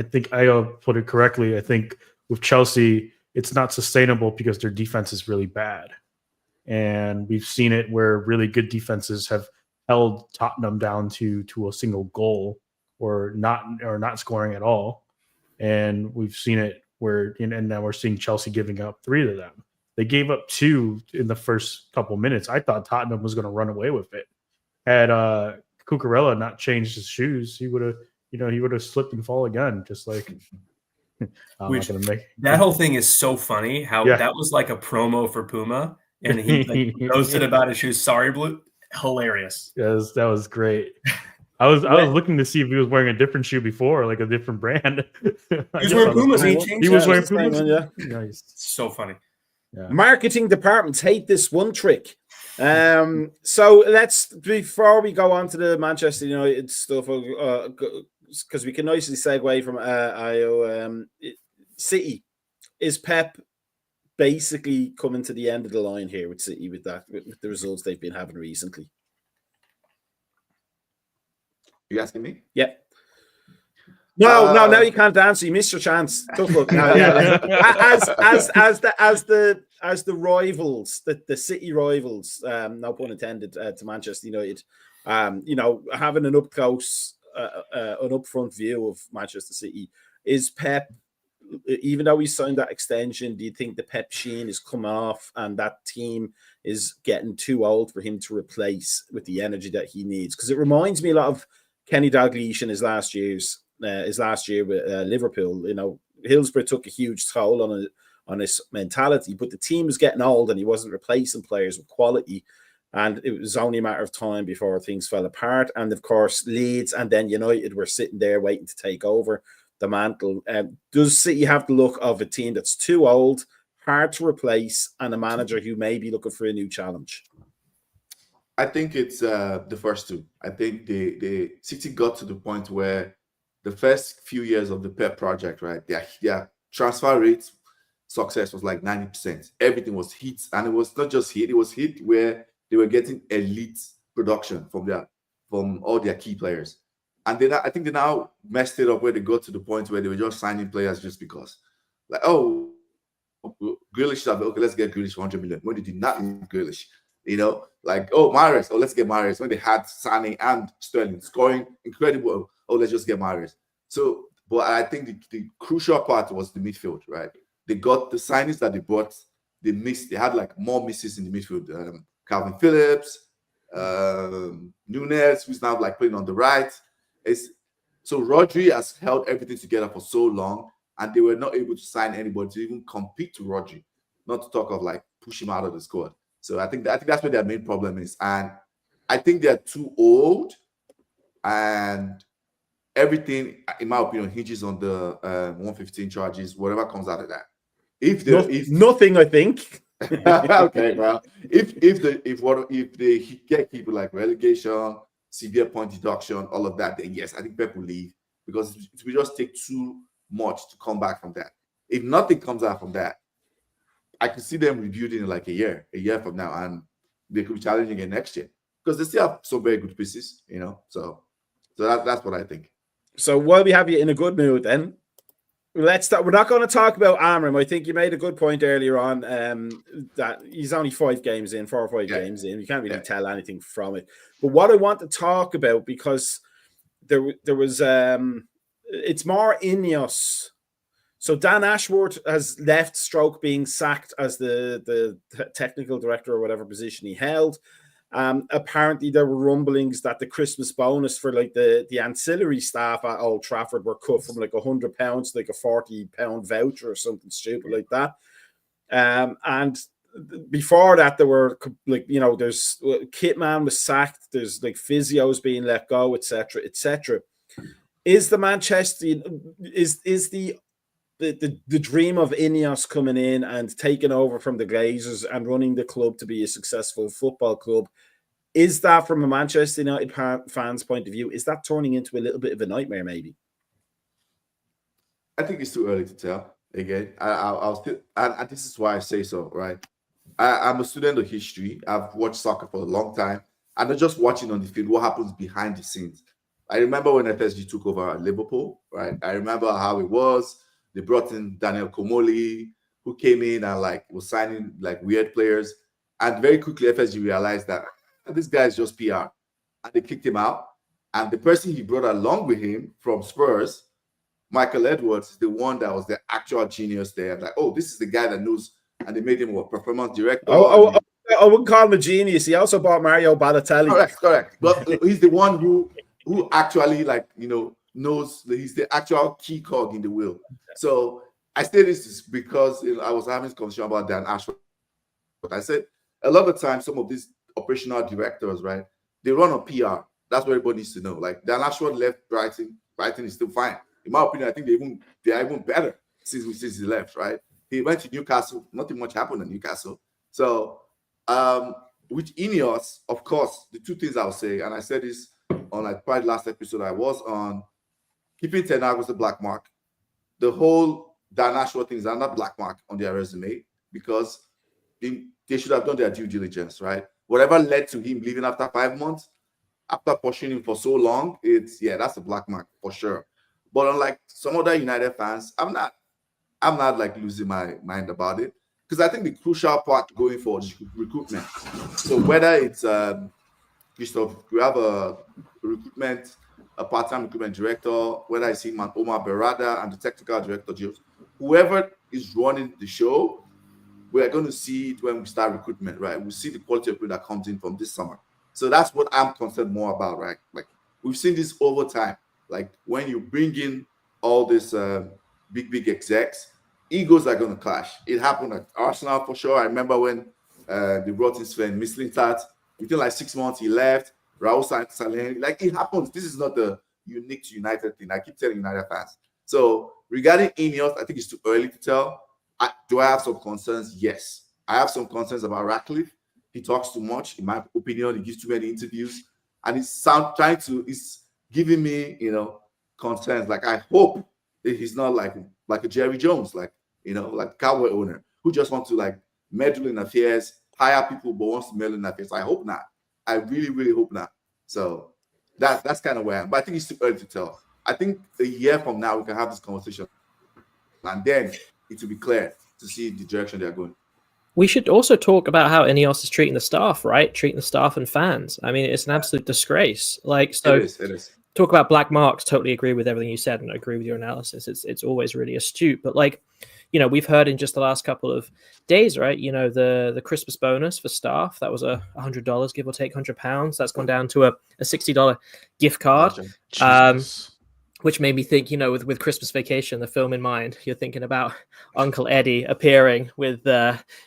think I put it correctly. I think with Chelsea, it's not sustainable because their defense is really bad, and we've seen it where really good defenses have held Tottenham down to a single goal or not scoring at all. And we've seen it and now we're seeing Chelsea giving up 3 to them. They gave up 2 in the first couple minutes. I thought Tottenham was going to run away with it. Had Cucurella not changed his shoes, he would have slipped and fall again, just like that whole thing is so funny how that was like a promo for Puma, and he roasted about his shoes. Sorry, Blue. Hilarious. Yes, that was great. I was looking to see if he was wearing a different shoe before, like a different brand. He was wearing Pumas. He was wearing Pumas. Yeah. Nice. So funny. Yeah. Marketing departments hate this one trick. So before we go on to the Manchester United stuff, because we can nicely segue from City. Is Pep basically coming to the end of the line here with City with the results they've been having recently? You asking me? Yeah. No, you can't answer. You missed your chance. Tough luck. No, as the rivals, the City rivals, no pun intended, to Manchester United, having an up close, an upfront view of Manchester City, is Pep, even though he signed that extension, do you think the Pep sheen has come off and that team is getting too old for him to replace with the energy that he needs? Because it reminds me a lot of Kenny Dalglish in his last year with Liverpool. Hillsborough took a huge toll on his mentality, but the team was getting old and he wasn't replacing players with quality. And it was only a matter of time before things fell apart. And of course, Leeds and then United were sitting there waiting to take over the mantle. Does City have the look of a team that's too old, hard to replace, and a manager who may be looking for a new challenge? I think it's the first two. I think the City got to the point where the first few years of the Pep project, right? Their transfer rate success was like 90%. Everything was hits, and it was not just hit. It was hit where they were getting elite production from all their key players. And then I think they now messed it up where they got to the point where they were just signing players just because, like, oh, Grealish, okay, let's get Grealish for 100 million. When they did not need Grealish, like, oh, Mahrez, oh, let's get Mahrez. When they had Sané and Sterling scoring incredible, oh, let's just get Mahrez. So, but I think the crucial part was the midfield, right? They got the signings that they brought. They missed. They had like more misses in the midfield. Calvin Phillips, Nunes, who's now like playing on the right. So Rodri has held everything together for so long, and they were not able to sign anybody to even compete to Rodri, not to talk of like push him out of the squad. So I think that's where their main problem is, and I think they're too old, and everything, in my opinion, hinges on the 115 charges, whatever comes out of that. If nothing, I think. Okay, well, if they get people like relegation, severe point deduction, all of that, then yes, I think Pep will leave because it will just take too much to come back from that. If nothing comes out from that, I can see them rebuilding in like a year from now, and they could be challenging again next year because they still have some very good pieces, So that's what I think. So while we have you in a good mood, then let's start. We're not going to talk about Amram. I think you made a good point earlier on that he's only 4 or 5 games in. You can't really tell anything from it. But what I want to talk about, because there was it's more Ineos. So Dan Ashworth has left, stroke being sacked as the technical director or whatever position he held. Apparently there were rumblings that the Christmas bonus for like the ancillary staff at Old Trafford were cut from like £100 to like a £40 voucher or something stupid like that. And before that, there were like, there's Kitman was sacked, there's like physios being let go, etc., etc. Is the Manchester is the dream of Ineos coming in and taking over from the Glazers and running the club to be a successful football club? Is that, from a Manchester United fan's point of view, is that turning into a little bit of a nightmare maybe? I think it's too early to tell. Again, I'll still, and this is why I say so, right? I'm a student of history. I've watched soccer for a long time, and I'm just watching on the field what happens behind the scenes. I remember when FSG took over at Liverpool, right? I remember how it was. They brought in Daniel Comoli, who came in and like was signing like weird players. And very quickly, FSG realized that this guy is just PR. And they kicked him out. And the person he brought along with him from Spurs, Michael Edwards, is the one that was the actual genius there. Like, oh, this is the guy that knows. And they made him a performance director. I wouldn't call him a genius. He also bought Mario Balotelli. Correct. But he's the one who actually, like, knows that he's the actual key cog in the wheel. So I say this is because I was having this conversation about Dan Ashworth. But I said a lot of times some of these operational directors, right, they run on PR. That's what everybody needs to know. Like Dan Ashworth left Brighton. Brighton is still fine. In my opinion, I think they are even better since he left, right? He went to Newcastle. Nothing much happened in Newcastle. So with Ineos, of course, the two things I'll say, and I said this on like probably last episode I was on, keeping Ten Hag was a black mark. The whole Dan Ashworth thing is another black mark on their resume because they should have done their due diligence, right? Whatever led to him leaving after 5 months, after pushing him for so long, that's a black mark for sure. But unlike some other United fans, I'm not like losing my mind about it because I think the crucial part going forward is recruitment. So whether it's Christoph, we have a part-time recruitment director, whether I see Omar Berada and the technical director, whoever is running the show, we're going to see it when we start recruitment, right? We'll see the quality of people that comes in from this summer. So that's what I'm concerned more about, right? Like we've seen this over time. Like when you bring in all these big execs, egos are going to clash. It happened at Arsenal for sure. I remember when they brought in Sven Mislintat. Within like 6 months, he left. Raul Sanchez, like it happens. This is not a unique to United thing. I keep telling United fans. So regarding Ineos, I think it's too early to tell. Do I have some concerns? Yes. I have some concerns about Ratcliffe he talks too much. In my opinion, he gives too many interviews, and he's giving me, concerns. Like, I hope that he's not like a Jerry Jones, like Cowboy owner who just wants to like meddle in affairs, hire people but wants to meddle in affairs. I hope not. I really, really hope not. So that's kind of where I am. But I think it's too early to tell. I think a year from now we can have this conversation, and then it will be clear to see the direction they're going. We should also talk about how Ineos is treating the staff, right? Treating the staff and fans. I mean, it's an absolute disgrace. Like, so It is. Talk about black marks. Totally agree with everything you said, and I agree with your analysis. It's always really astute. But like, we've heard in just the last couple of days, right? The Christmas bonus for staff, that was $100, give or take £100. That's gone down to a $60 gift card. Which made me think, with Christmas Vacation, the film in mind, you're thinking about Uncle Eddie appearing with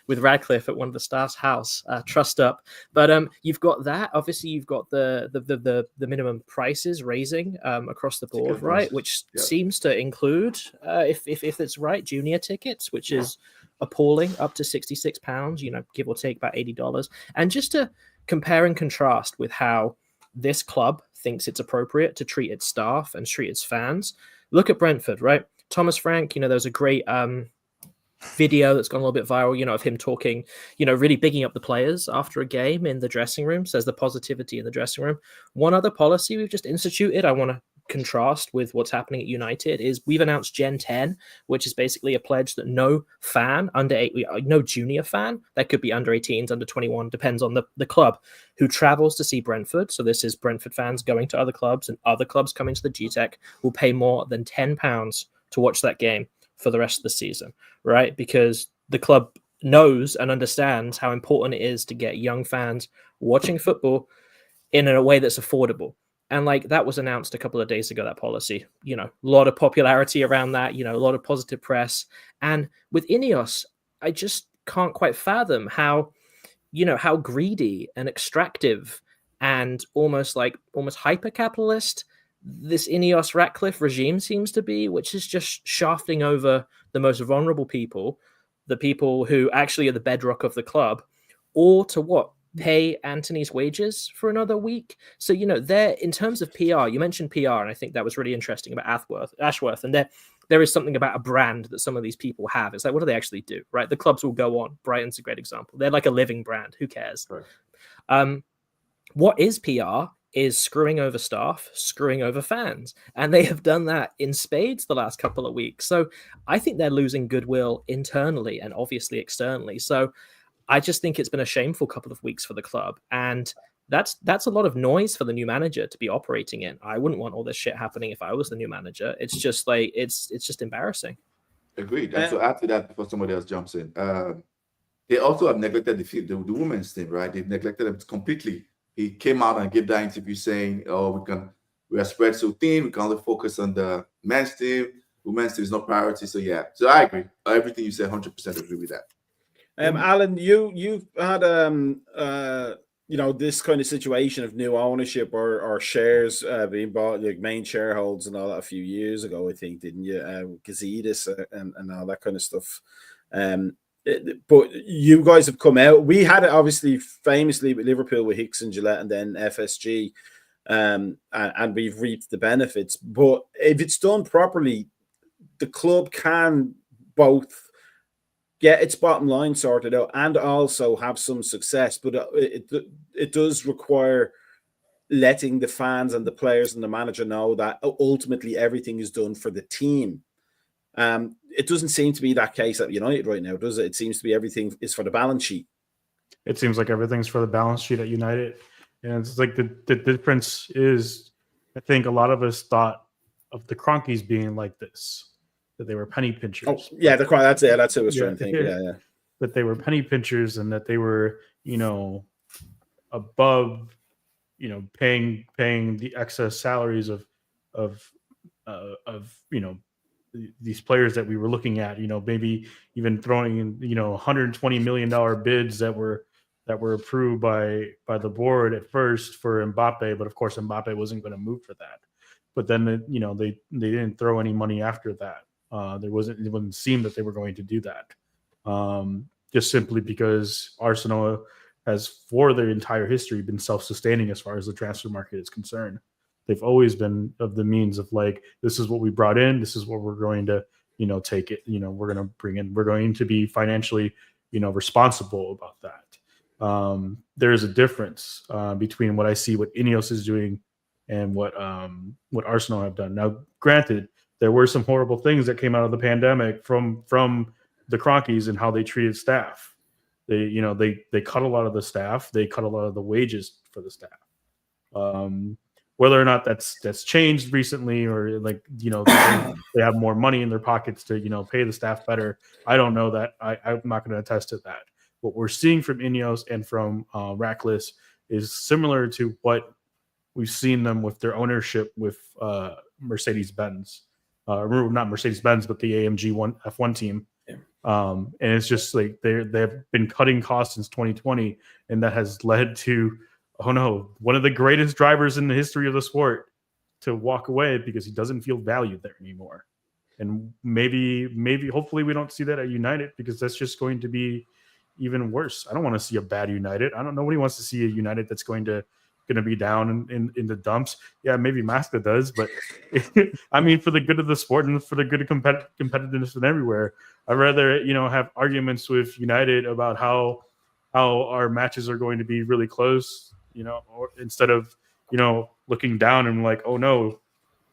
Radcliffe at one of the staff's house, trussed up. But you've got that. Obviously, you've got the minimum prices raising across the board, right? Which seems to include, if it's right, junior tickets, which is appalling, up to £66, give or take about $80. And just to compare and contrast with how this club thinks it's appropriate to treat its staff and treat its fans. Look at Brentford, right? Thomas Frank, there's a great video that's gone a little bit viral, of him talking, really bigging up the players after a game in the dressing room, says the positivity in the dressing room. One other policy we've just instituted, I want to contrast with what's happening at United, is we've announced Gen 10, which is basically a pledge that no junior fan, that could be under 18s, under 21, depends on the club, who travels to see Brentford. So this is Brentford fans going to other clubs and other clubs coming to the GTEC will pay more than £10 to watch that game for the rest of the season, right? Because the club knows and understands how important it is to get young fans watching football in a way that's affordable. And like that was announced a couple of days ago, that policy, a lot of popularity around that, a lot of positive press. And with Ineos, I just can't quite fathom how greedy and extractive and almost hyper-capitalist this Ineos Ratcliffe regime seems to be, which is just shafting over the most vulnerable people, the people who actually are the bedrock of the club, or to what? Pay Anthony's wages for another week. So, there, in terms of PR, you mentioned PR, and I think that was really interesting about Ashworth. And there is something about a brand that some of these people have. It's like, what do they actually do, right? The clubs will go on. Brighton's a great example. They're like a living brand. Who cares? Right. What is PR is screwing over staff, screwing over fans. And they have done that in spades the last couple of weeks. So I think they're losing goodwill internally and obviously externally. So I just think it's been a shameful couple of weeks for the club, and that's a lot of noise for the new manager to be operating in. I wouldn't want all this shit happening if I was the new manager. It's just like it's just embarrassing. Agreed. And so after that, before somebody else jumps in, they also have neglected the women's team, right? They've neglected them completely. He came out and gave that interview saying, "Oh, we are spread so thin. We can only focus on the men's team. Women's team is not priority." So yeah, so I agree. Everything you said, 100% agree with that. Alan, you've had this kind of situation of new ownership or shares being bought, like main shareholders and all that a few years ago, I think, didn't you? Gazidis and all that kind of stuff. But you guys have come out. We had it obviously famously with Liverpool with Hicks and Gillette and then FSG, and we've reaped the benefits. But if it's done properly, the club can both get its bottom line sorted out and also have some success, but it does require letting the fans and the players and the manager know that ultimately everything is done for the team. It doesn't seem to be that case at United right now, does it? It seems to be everything is for the balance sheet. It seems like everything's for the balance sheet at United. And it's like the difference is, I think a lot of us thought of the Cronkies being like this, that they were penny pinchers. Oh, yeah, that's it. That's what I was trying to think. Yeah. That they were penny pinchers and that they were, above, paying the excess salaries of these players that we were looking at, maybe even throwing in, $120 million bids that were approved by the board at first for Mbappe, but of course Mbappe wasn't going to move for that. But then they didn't throw any money after that. It wouldn't seem that they were going to do that, just simply because Arsenal has for their entire history been self-sustaining as far as the transfer market is concerned. They've always been of the means of like, this is what we brought in, this is what we're going to, take it, we're going to bring in, we're going to be financially, responsible about that. There is a difference between what I see what Ineos is doing and what Arsenal have done. Now, granted, there were some horrible things that came out of the pandemic from the Cronkies and how they treated staff. They cut a lot of the staff. They cut a lot of the wages for the staff. Whether or not that's changed recently, or they have more money in their pockets to pay the staff better, I don't know that. I'm not going to attest to that. What we're seeing from Ineos and from Rackless is similar to what we've seen them with their ownership with Mercedes-Benz. Not Mercedes-Benz, but the AMG F1 team. Yeah. And it's just like they've been cutting costs since 2020, and that has led to, one of the greatest drivers in the history of the sport to walk away because he doesn't feel valued there anymore. And maybe, hopefully we don't see that at United, because that's just going to be even worse. I don't want to see a bad United. Nobody wants to see a United that's going to be down in the dumps. Yeah, maybe Mazda does, but I mean, for the good of the sport and for the good of competitiveness and everywhere, I'd rather have arguments with United about how our matches are going to be really close, or instead of looking down and like, oh no,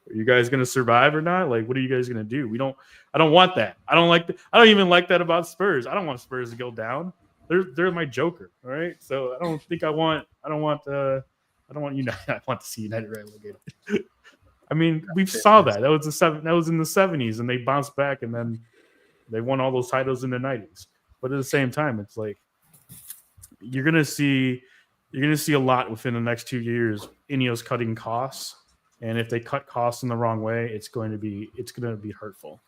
are you guys going to survive or not? Like, what are you guys going to do? I don't want that. I don't even like that about Spurs. I don't want Spurs to go down. They're my joker. All right. So I don't want United. I want to see United relegated. I mean, we saw that. That was in the 70s, and they bounced back, and then they won all those titles in the 90s. But at the same time, it's like you're gonna see a lot within the next 2 years. Ineos cutting costs, and if they cut costs in the wrong way, it's going to be hurtful.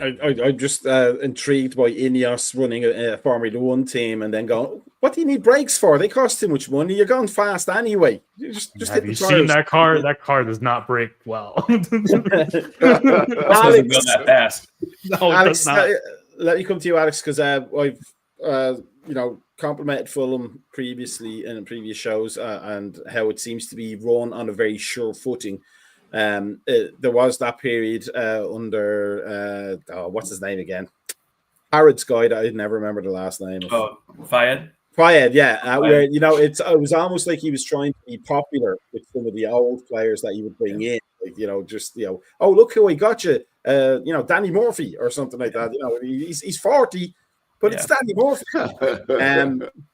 I'm just intrigued by Ineos running a Formula One team and then going, what do you need brakes for? They cost too much money. You're going fast anyway. Just have you seen that car? That car does not brake well. Alex, doesn't go that fast. No, Alex, let me come to you, Alex, because I've complimented Fulham previously in previous shows and how it seems to be run on a very sure footing. There was that period under what's his name again? Harrod's guy that I'd never remember the last name of. Oh, Fayed, yeah. Where it was almost like he was trying to be popular with some of the old players that he would bring in, like oh, look who I got you, Danny Murphy or something like that. He's 40, but it's Danny Murphy.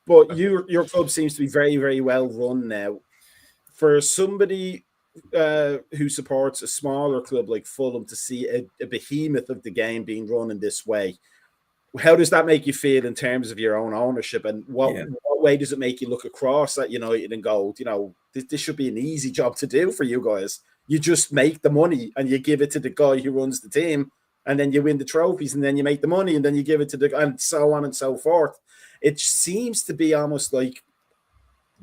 But your club seems to be very, very well run now. For somebody who supports a smaller club like Fulham to see a behemoth of the game being run in this way, how does that make you feel in terms of your own ownership, and what way does it make you look across at United and go, this should be an easy job to do for you guys? You just make the money and you give it to the guy who runs the team, and then you win the trophies, and then you make the money, and then you give it to the guy, and so on and so forth. It seems to be almost like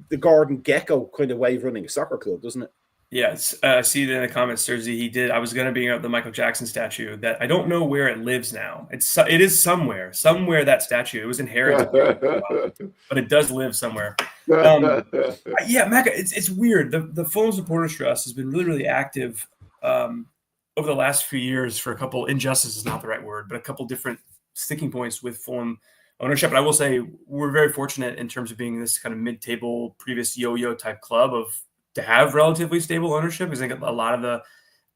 the Gordon Gekko kind of way of running a soccer club, doesn't it? Yes, see that in the comments, Thursday. He did. I was going to bring up the Michael Jackson statue. That I don't know where it lives now. It is somewhere that statue. It was inherited, but it does live somewhere. Yeah, Mac. It's weird. The Fulham Supporters Trust has been really, really active over the last few years for a couple. Injustice is not the right word, but a couple different sticking points with Fulham ownership. And I will say we're very fortunate in terms of being this kind of mid-table, previous yo-yo type club to have relatively stable ownership, because I think a lot of the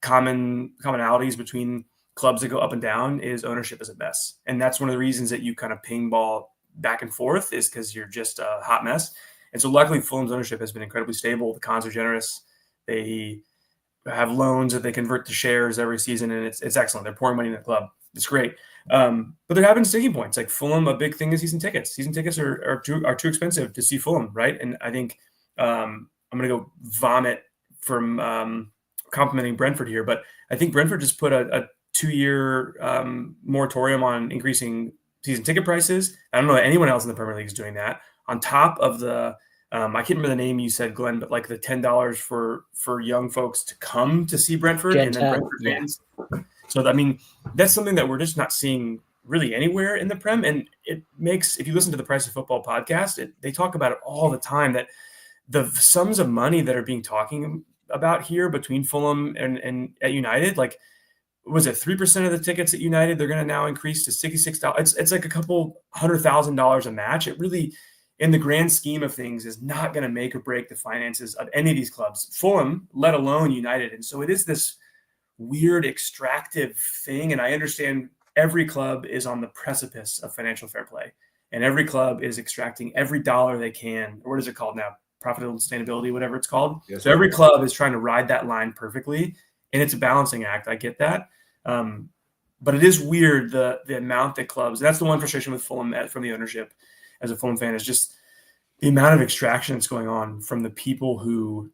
commonalities between clubs that go up and down is ownership is a mess. And that's one of the reasons that you kind of ping ball back and forth, is because you're just a hot mess. And so luckily Fulham's ownership has been incredibly stable. The cons are generous. They have loans that they convert to shares every season, and it's excellent. They're pouring money in the club. It's great. But there have been sticking points. Like Fulham, a big thing is season tickets. Season tickets are too expensive to see Fulham, right? And I think I'm going to go vomit from complimenting Brentford here, but I think Brentford just put a 2-year moratorium on increasing season ticket prices. I don't know that anyone else in the Premier League is doing that. On top of the, I can't remember the name you said, Glenn, but like the $10 for young folks to come to see Brentford, and then Brentford fans. So, I mean, that's something that we're just not seeing really anywhere in the Prem. And it makes, if you listen to the Price of Football podcast, they talk about it all the time, that the sums of money that are being talking about here between Fulham and at United, like, was it 3% of the tickets at United? They're going to now increase to $66. It's like a couple $100,000 a match. It really, in the grand scheme of things, is not going to make or break the finances of any of these clubs, Fulham, let alone United. And so it is this weird extractive thing. And I understand every club is on the precipice of financial fair play, and every club is extracting every dollar they can. Or what is it called now? Profit and sustainability, whatever it's called. Yes, so every club is trying to ride that line perfectly, and it's a balancing act. I get that. But it is weird, the amount that clubs, that's the one frustration with Fulham from the ownership as a Fulham fan, is just the amount of extraction that's going on from the people who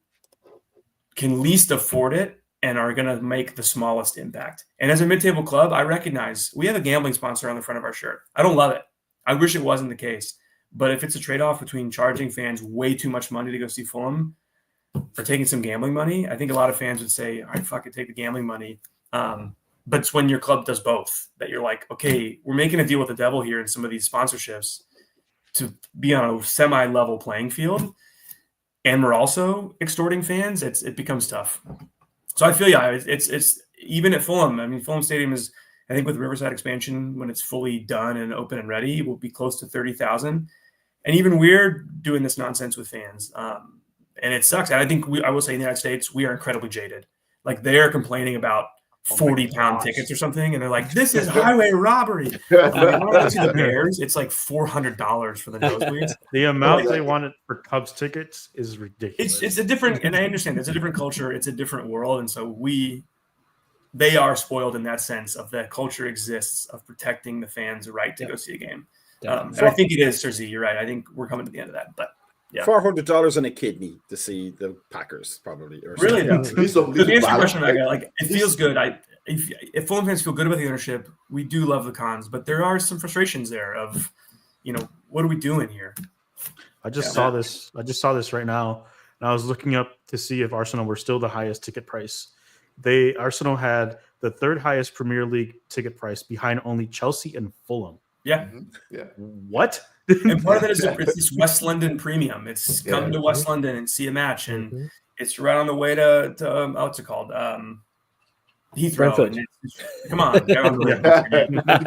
can least afford it and are going to make the smallest impact. And as a mid-table club, I recognize we have a gambling sponsor on the front of our shirt. I don't love it. I wish it wasn't the case. But if it's a trade-off between charging fans way too much money to go see Fulham or taking some gambling money, I think a lot of fans would say, all right, fuck it, take the gambling money. But it's when your club does both that you're like, okay, we're making a deal with the devil here in some of these sponsorships to be on a semi-level playing field, and we're also extorting fans. It becomes tough. So I feel it's even at Fulham. I mean, Fulham Stadium is, I think, with Riverside expansion, when it's fully done and open and ready, will be close to 30,000. And even we're doing this nonsense with fans, and it sucks. And I think I will say in the United States, we are incredibly jaded. Like, they are complaining about 40-pound tickets or something, and they're like, "This is highway robbery." I went to the Bears; it's like $400 for the nosebleeds. The amount they wanted for Cubs tickets is ridiculous. It's a different, and I understand it's a different culture, it's a different world, and so they are spoiled in that sense of that culture exists of protecting the fans' right to go see a game. And I think it is, Sir Z. You're right. I think we're coming to the end of that, but. Yeah. $400 and a kidney to see the Packers, probably. Or really? To answer your question, like, it feels good. If Fulham fans feel good about the ownership, we do love the cons, but there are some frustrations there of, what are we doing here? I just saw this right now, and I was looking up to see if Arsenal were still the highest ticket price. Arsenal had the third highest Premier League ticket price, behind only Chelsea and Fulham. Yeah. Mm-hmm. Yeah. What? And part of it is it's this West London premium. It's come to West London and see a match, and it's right on the way to what's it called? Heathrow. Come on.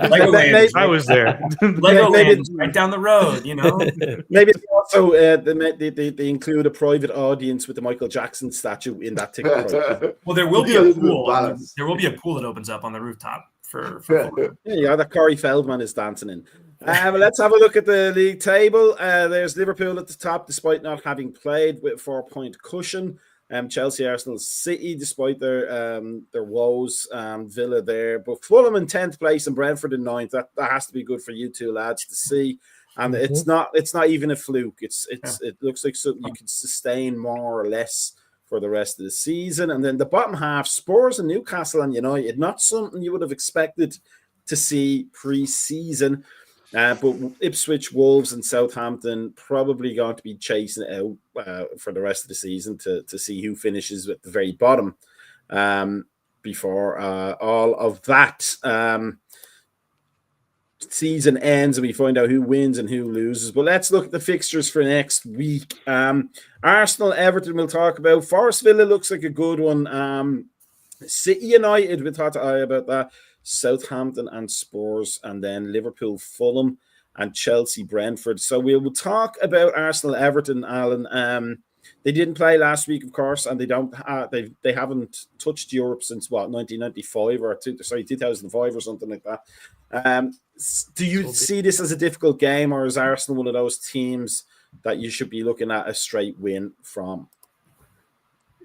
Legoland. I was there. Legoland right down the road, Maybe also they include a private audience with the Michael Jackson statue in that ticket price. Well, there will be a pool. There will be a pool that opens up on the rooftop for that Corey Feldman is dancing in. Let's have a look at the league table. There's Liverpool at the top, despite not having played, with a 4-point cushion. Chelsea, Arsenal, City, despite their woes. Villa there, but Fulham in 10th place and Brentford in 9th. That has to be good for you two lads to see. And it's not even a fluke. It looks like something you can sustain more or less for the rest of the season. And then the bottom half, Spurs and Newcastle and United, not something you would have expected to see pre-season. But Ipswich, Wolves, and Southampton probably going to be chasing it out for the rest of the season to see who finishes at the very bottom before all of that season ends and we find out who wins and who loses. But let's look at the fixtures for next week. Arsenal, Everton we'll talk about. Forest Villa looks like a good one. City United, we thought about that. Southampton and Spurs, and then Liverpool, Fulham, and Chelsea, Brentford. So we will talk about Arsenal, Everton, Alan. They didn't play last week, of course, and they haven't touched Europe since 1995 or 2005 or something like that. Do you see this as a difficult game, or is Arsenal one of those teams that you should be looking at a straight win from?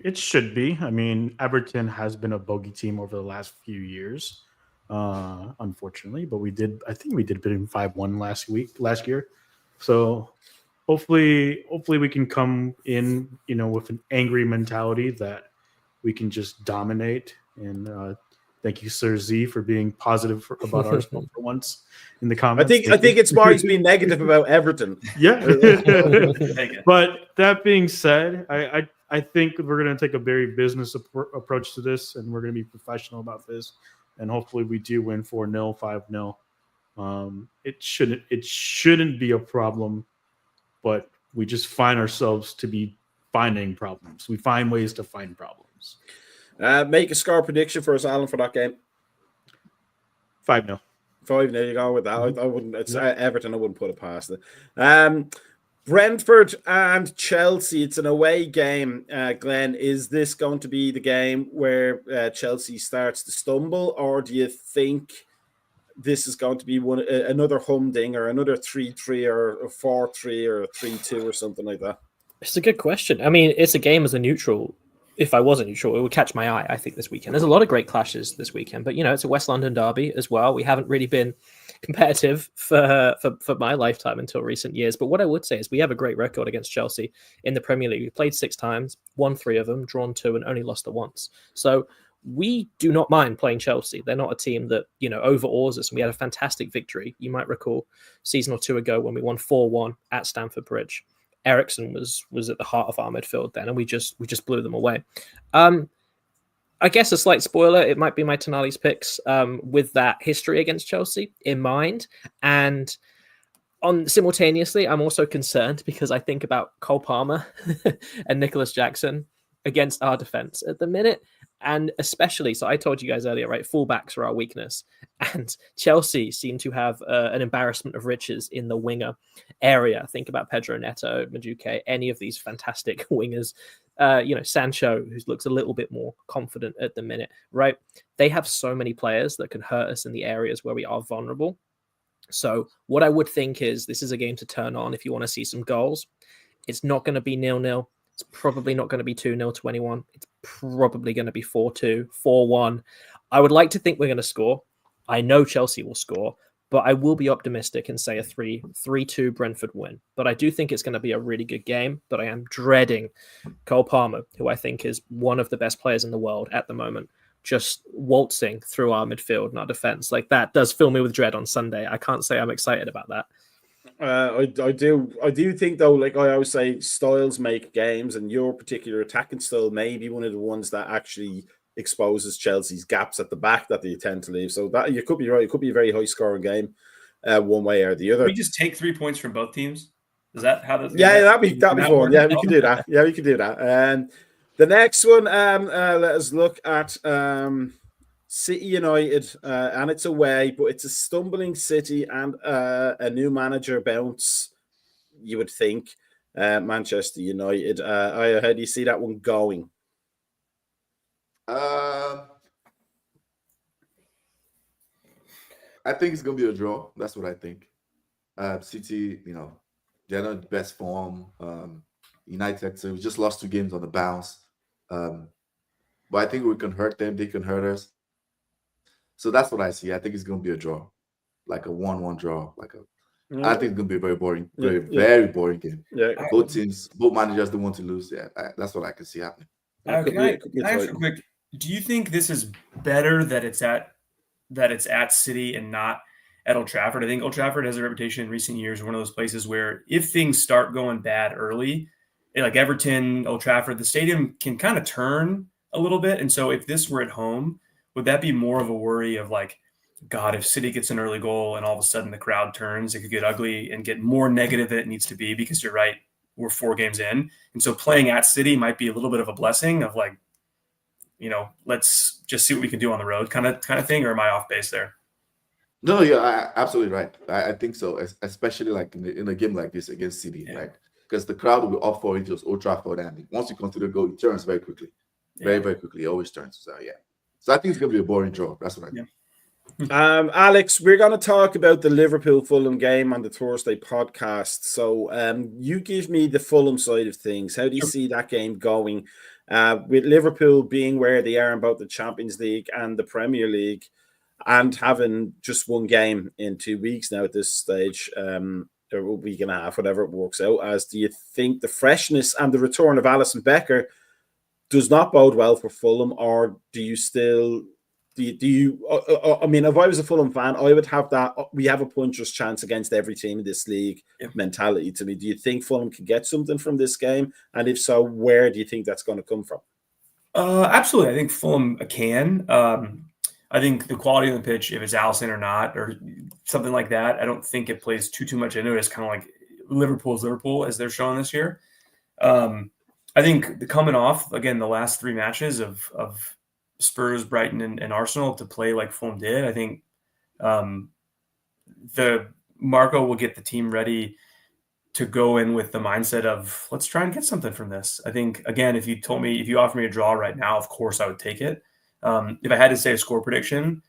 It should be. I mean, Everton has been a bogey team over the last few years. Unfortunately, but I think we did beat him 5-1 last year. So hopefully we can come in, with an angry mentality that we can just dominate. And thank you, Sir Z, for being positive about Arsenal for once in the comments. I think it's more he's being negative about Everton. Yeah. But that being said, I think we're going to take a very business approach to this, and we're going to be professional about this. And hopefully we do win 4-0, 5-0. It shouldn't be a problem, but we just find ourselves to be finding problems. We find ways to find problems. Make a score prediction for us, Alan, for that game. 5-0. 5. There you go with that. Mm-hmm. I wouldn't. It's Everton. I wouldn't put it past it. Brentford and Chelsea. It's an away game. Glenn, is this going to be the game where Chelsea starts to stumble, or do you think this is going to be another humdinger, another 3-3 or a 4-3 or a 3-2 or something like that? It's a good question. I mean, it's a game as a neutral. If I wasn't neutral, it would catch my eye, I think, this weekend. There's a lot of great clashes this weekend, but, it's a West London derby as well. We haven't really been competitive for my lifetime until recent years. But what I would say is we have a great record against Chelsea in the Premier League. We played 6 times, won 3 of them, drawn 2, and only lost once. So we do not mind playing Chelsea. They're not a team that, overawes us. And we had a fantastic victory. You might recall season or 2 ago when we won 4-1 at Stamford Bridge. Eriksen was at the heart of our midfield then, and we just blew them away. I guess a slight spoiler, it might be my Tonali's picks with that history against Chelsea in mind. And simultaneously, I'm also concerned because I think about Cole Palmer and Nicholas Jackson against our defense at the minute. And especially, so I told you guys earlier, right? Fullbacks are our weakness. And Chelsea seem to have an embarrassment of riches in the winger area. Think about Pedro Neto, Madueke, any of these fantastic wingers. Sancho, who looks a little bit more confident at the minute, right? They have so many players that can hurt us in the areas where we are vulnerable. So what I would think is this is a game to turn on if you want to see some goals. It's not going to be 0-0. It's probably not going to be 2-0 to anyone. It's probably going to be 4-2, 4-1. I would like to think we're going to score. I know Chelsea will score, but I will be optimistic and say a 3-2 Brentford win. But I do think it's going to be a really good game, but I am dreading Cole Palmer, who I think is one of the best players in the world at the moment, just waltzing through our midfield and our defense. Like, that does fill me with dread on Sunday. I can't say I'm excited about that. I do think, though, like I always say, styles make games, and your particular attacking style may be one of the ones that actually exposes Chelsea's gaps at the back that they tend to leave. So that you could be right. It could be a very high scoring game, one way or the other. We just take 3 points from both teams. Is that how that? Yeah, that'd be fun. Yeah, we can do that. Yeah, we can do that. The next one, let us look at City United, and it's away, but it's a stumbling City and a new manager bounce, you would think. Manchester United. How do you see that one going? I think it's gonna be a draw. That's what I think. City, they're not in the best form. United, so we just lost 2 games on the bounce. But I think we can hurt them. They can hurt us. So that's what I see. I think it's gonna be a draw, like a 1-1 draw. I think it's gonna be a very boring, very boring game. Yeah. Both teams, both managers don't want to lose. Yeah, that's what I can see happening. Can I ask you quick? Do you think this is better that it's at City and not at Old Trafford? I think Old Trafford has a reputation in recent years as one of those places where if things start going bad early, like Everton, Old Trafford, the stadium can kind of turn a little bit. And so if this were at home, would that be more of a worry of like, God, if City gets an early goal and all of a sudden the crowd turns, it could get ugly and get more negative than it needs to be, because you're right, we're 4 games in. And so playing at City might be a little bit of a blessing of like, let's just see what we can do on the road kind of thing, or am I off base there? No, you're absolutely right. I think so, especially like in a game like this against City, right? Because the crowd will be up for it, just Old Trafford, and once you consider goal, it turns very quickly. Very, very quickly. It always turns. So, yeah. So I think it's going to be a boring draw. That's what I think. Alex, we're going to talk about the Liverpool-Fulham game on the Thursday podcast. So you give me the Fulham side of things. How do you see that game going? With Liverpool being where they are in both the Champions League and the Premier League, and having just 1 game in 2 weeks now at this stage, or a week and a half, whatever it works out as, do you think the freshness and the return of Alisson Becker does not bode well for Fulham, or do you still... I mean, if I was a Fulham fan, I would have that we have a puncher's chance against every team in this league mentality to me. Do you think Fulham can get something from this game? And if so, where do you think that's going to come from? Absolutely. I think Fulham can. I think the quality of the pitch, if it's Alisson or not, or something like that. I don't think it plays too much into it. It's kind of like Liverpool's Liverpool as they're showing this year. I think coming off, again, the last 3 matches of Spurs, Brighton, and Arsenal to play like Fulham did, I think the Marco will get the team ready to go in with the mindset of let's try and get something from this. I think, again, if you offer me a draw right now, of course I would take it. If I had to say a score prediction,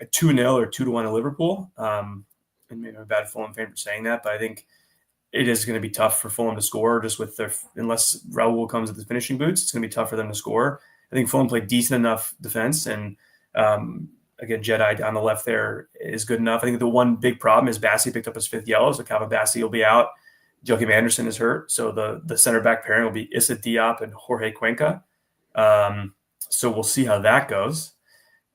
a 2-0 or 2-1 to Liverpool, and maybe I'm a bad Fulham fan for saying that, but I think it is going to be tough for Fulham to score just with unless Raul comes with the finishing boots, it's going to be tough for them to score. I think Fulham played decent enough defense, and again, Jedi down the left there is good enough. I think the one big problem is Bassey picked up his 5th yellow, so Calvin Bassey will be out. Joachim Anderson is hurt, so the center back pairing will be Issa Diop and Jorge Cuenca. So we'll see how that goes.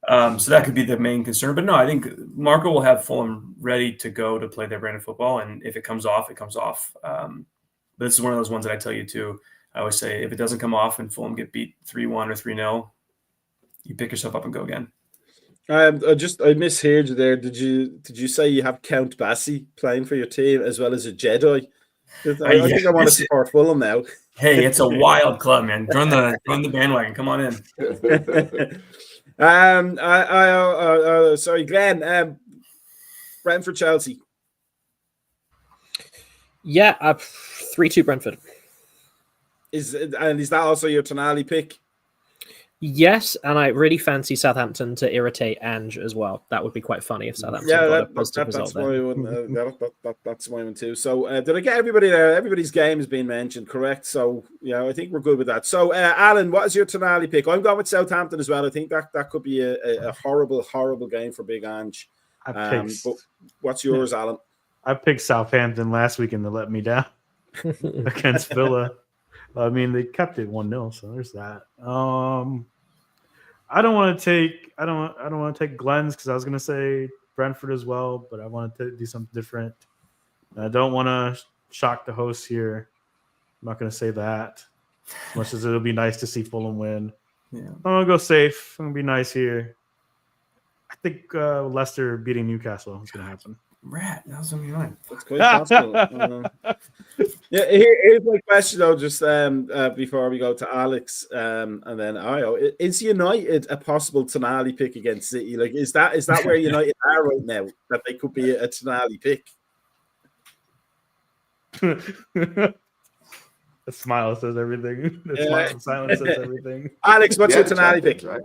So that could be the main concern. But no, I think Marco will have Fulham ready to go to play their brand of football, and if it comes off, it comes off. But this is one of those ones that I tell you too. I always say if it doesn't come off and Fulham get beat 3-1 or 3-0, you pick yourself up and go again. I misheard you there. Did you say you have Count Bassey playing for your team as well as a Jedi? I think I want to support Fulham now. Hey, it's a wild club, man. Join the bandwagon. Come on in. Sorry, Glenn. Brentford, Chelsea. Yeah, 3-2 Brentford. Is that also your Tonali pick? Yes, and I really fancy Southampton to irritate Ange as well. That would be quite funny if Southampton got a positive result there. That's my one too. So did I get everybody there? Everybody's game has been mentioned, correct? So I think we're good with that. So Alan, what is your Tonali pick? I'm going with Southampton as well. I think that could be a horrible game for Big Ange. But what's yours, Alan? I picked Southampton last week and they let me down against Villa. I mean, they kept it 1-0, so there's that. I don't want to take Glenn's because I was going to say Brentford as well, but I want to do something different. I don't want to shock the hosts here. I'm not going to say that. As much as it'll be nice to see Fulham win. Yeah. I'm going to go safe. I'm going to be nice here. I think Leicester beating Newcastle is going to happen. Rat, that was on your mind. That's quite possible. Here's my question though, just before we go to Alex, and then Io. Is United a possible Tonali pick against City? Like, is that where United are right now? That they could be a Tonali pick? The smile says everything. The smile and silence says everything. Alex, what's your Tonali pick? Right?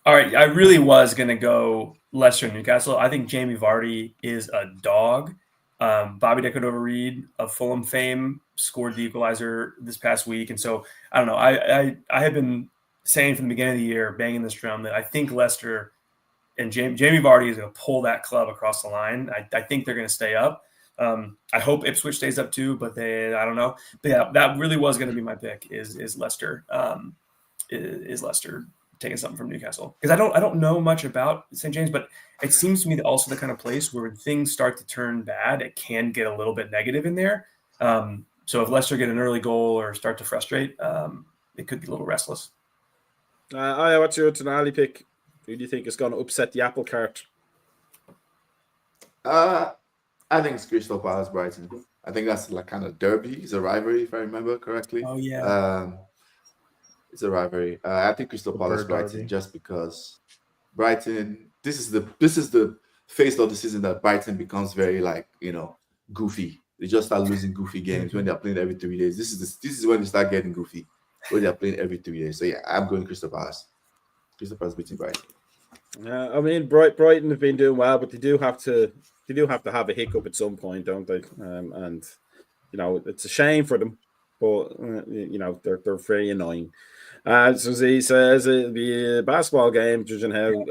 All right, I really was going to go Leicester and Newcastle. I think Jamie Vardy is a dog. Bobby De Cordova-Reid of Fulham fame scored the equalizer this past week. And so, I don't know, I have been saying from the beginning of the year, banging this drum, that I think Leicester and Jamie Vardy is going to pull that club across the line. I think they're going to stay up. I hope Ipswich stays up too, but I don't know. But yeah, that really was going to be my pick is Leicester. Is Leicester taking something from Newcastle, because I don't know much about St. James, but it seems to me that also the kind of place where when things start to turn bad, it can get a little bit negative in there. So if Leicester get an early goal or start to frustrate, it could be a little restless. What's your Tonali pick? Who do you think is going to upset the apple cart? I think it's Crystal Palace Brighton. I think that's like kind of derby. It's a rivalry, if I remember correctly. Oh yeah. It's a rivalry. I think Crystal Palace Brighton, just because Brighton. This is the phase of the season that Brighton becomes very goofy. They just start losing goofy games when they're playing every 3 days. This is when they start getting goofy, when they're playing every 3 days. So yeah, I'm going Crystal Palace. Crystal Palace beating Brighton. Yeah, I mean Brighton have been doing well, but they do have to have a hiccup at some point, don't they? And it's a shame for them, but they're very annoying. So he says it'll be a basketball game, judging how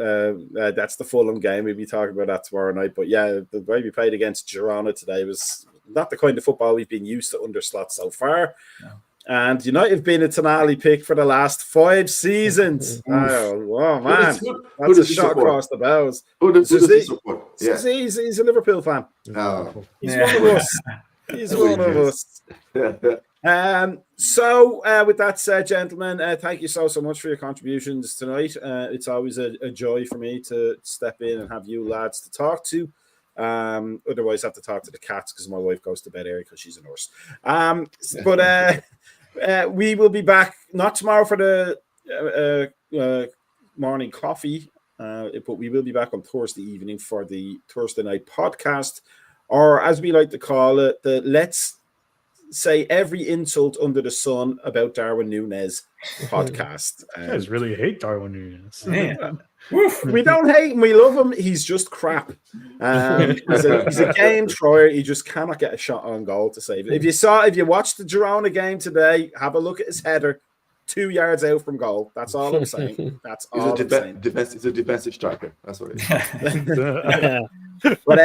that's the Fulham game. We'll be talking about that tomorrow night. But yeah, the way we played against Girona today was not the kind of football we've been used to under Slot so far. No. And United have been a Tonali pick for the last 5 seasons. Oh man, that's a shot across the bows. Who does he support? Yeah. He's a Liverpool fan. Oh. He's one of us. He's one of us. So with that said, gentlemen, thank you so much for your contributions tonight. It's always a joy for me to step in and have you lads to talk to. Otherwise, I have to talk to the cats because my wife goes to bed early because she's a nurse. But we will be back not tomorrow for the morning coffee, but we will be back on Thursday evening for the Thursday night podcast, or as we like to call it, the Let's Say Every Insult Under the Sun About Darwin Núñez podcast. You guys really hate Darwin Núñez. Man. We don't hate him, we love him. He's just crap. He's a game thrower. He just cannot get a shot on goal to save it. If you watched the Girona game today, have a look at his header. 2 yards out from goal. That's all I'm saying. That's all I'm saying. It's a defensive striker. That's what it is. But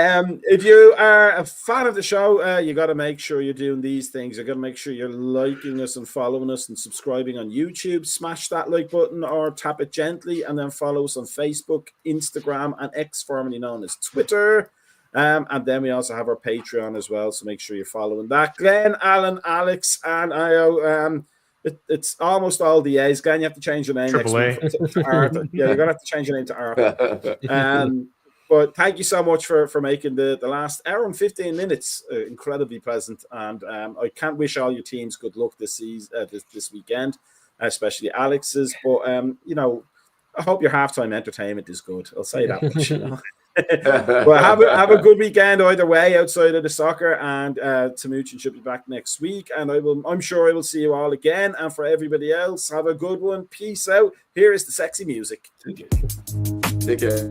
if you are a fan of the show, you got to make sure you're doing these things. You got to make sure you're liking us and following us and subscribing on YouTube. Smash that like button or tap it gently, and then follow us on Facebook, Instagram, and X, formerly known as Twitter. And then we also have our Patreon as well. So make sure you're following that. Glenn, Alan, Alex, and I. It's almost all the A's. Glenn, you have to change your name Triple next week to Arthur. Yeah, you're gonna have to change your name to Arthur. But thank you so much for making the last hour and 15 minutes incredibly pleasant. And I can't wish all your teams good luck this season, this weekend, especially Alex's. But I hope your halftime entertainment is good. I'll say that much. Well, have a good weekend either way outside of the soccer, and Timuchin should be back next week, and I'm sure I will see you all again. And for everybody else, have a good one. Peace out. Here is the sexy music. Take care.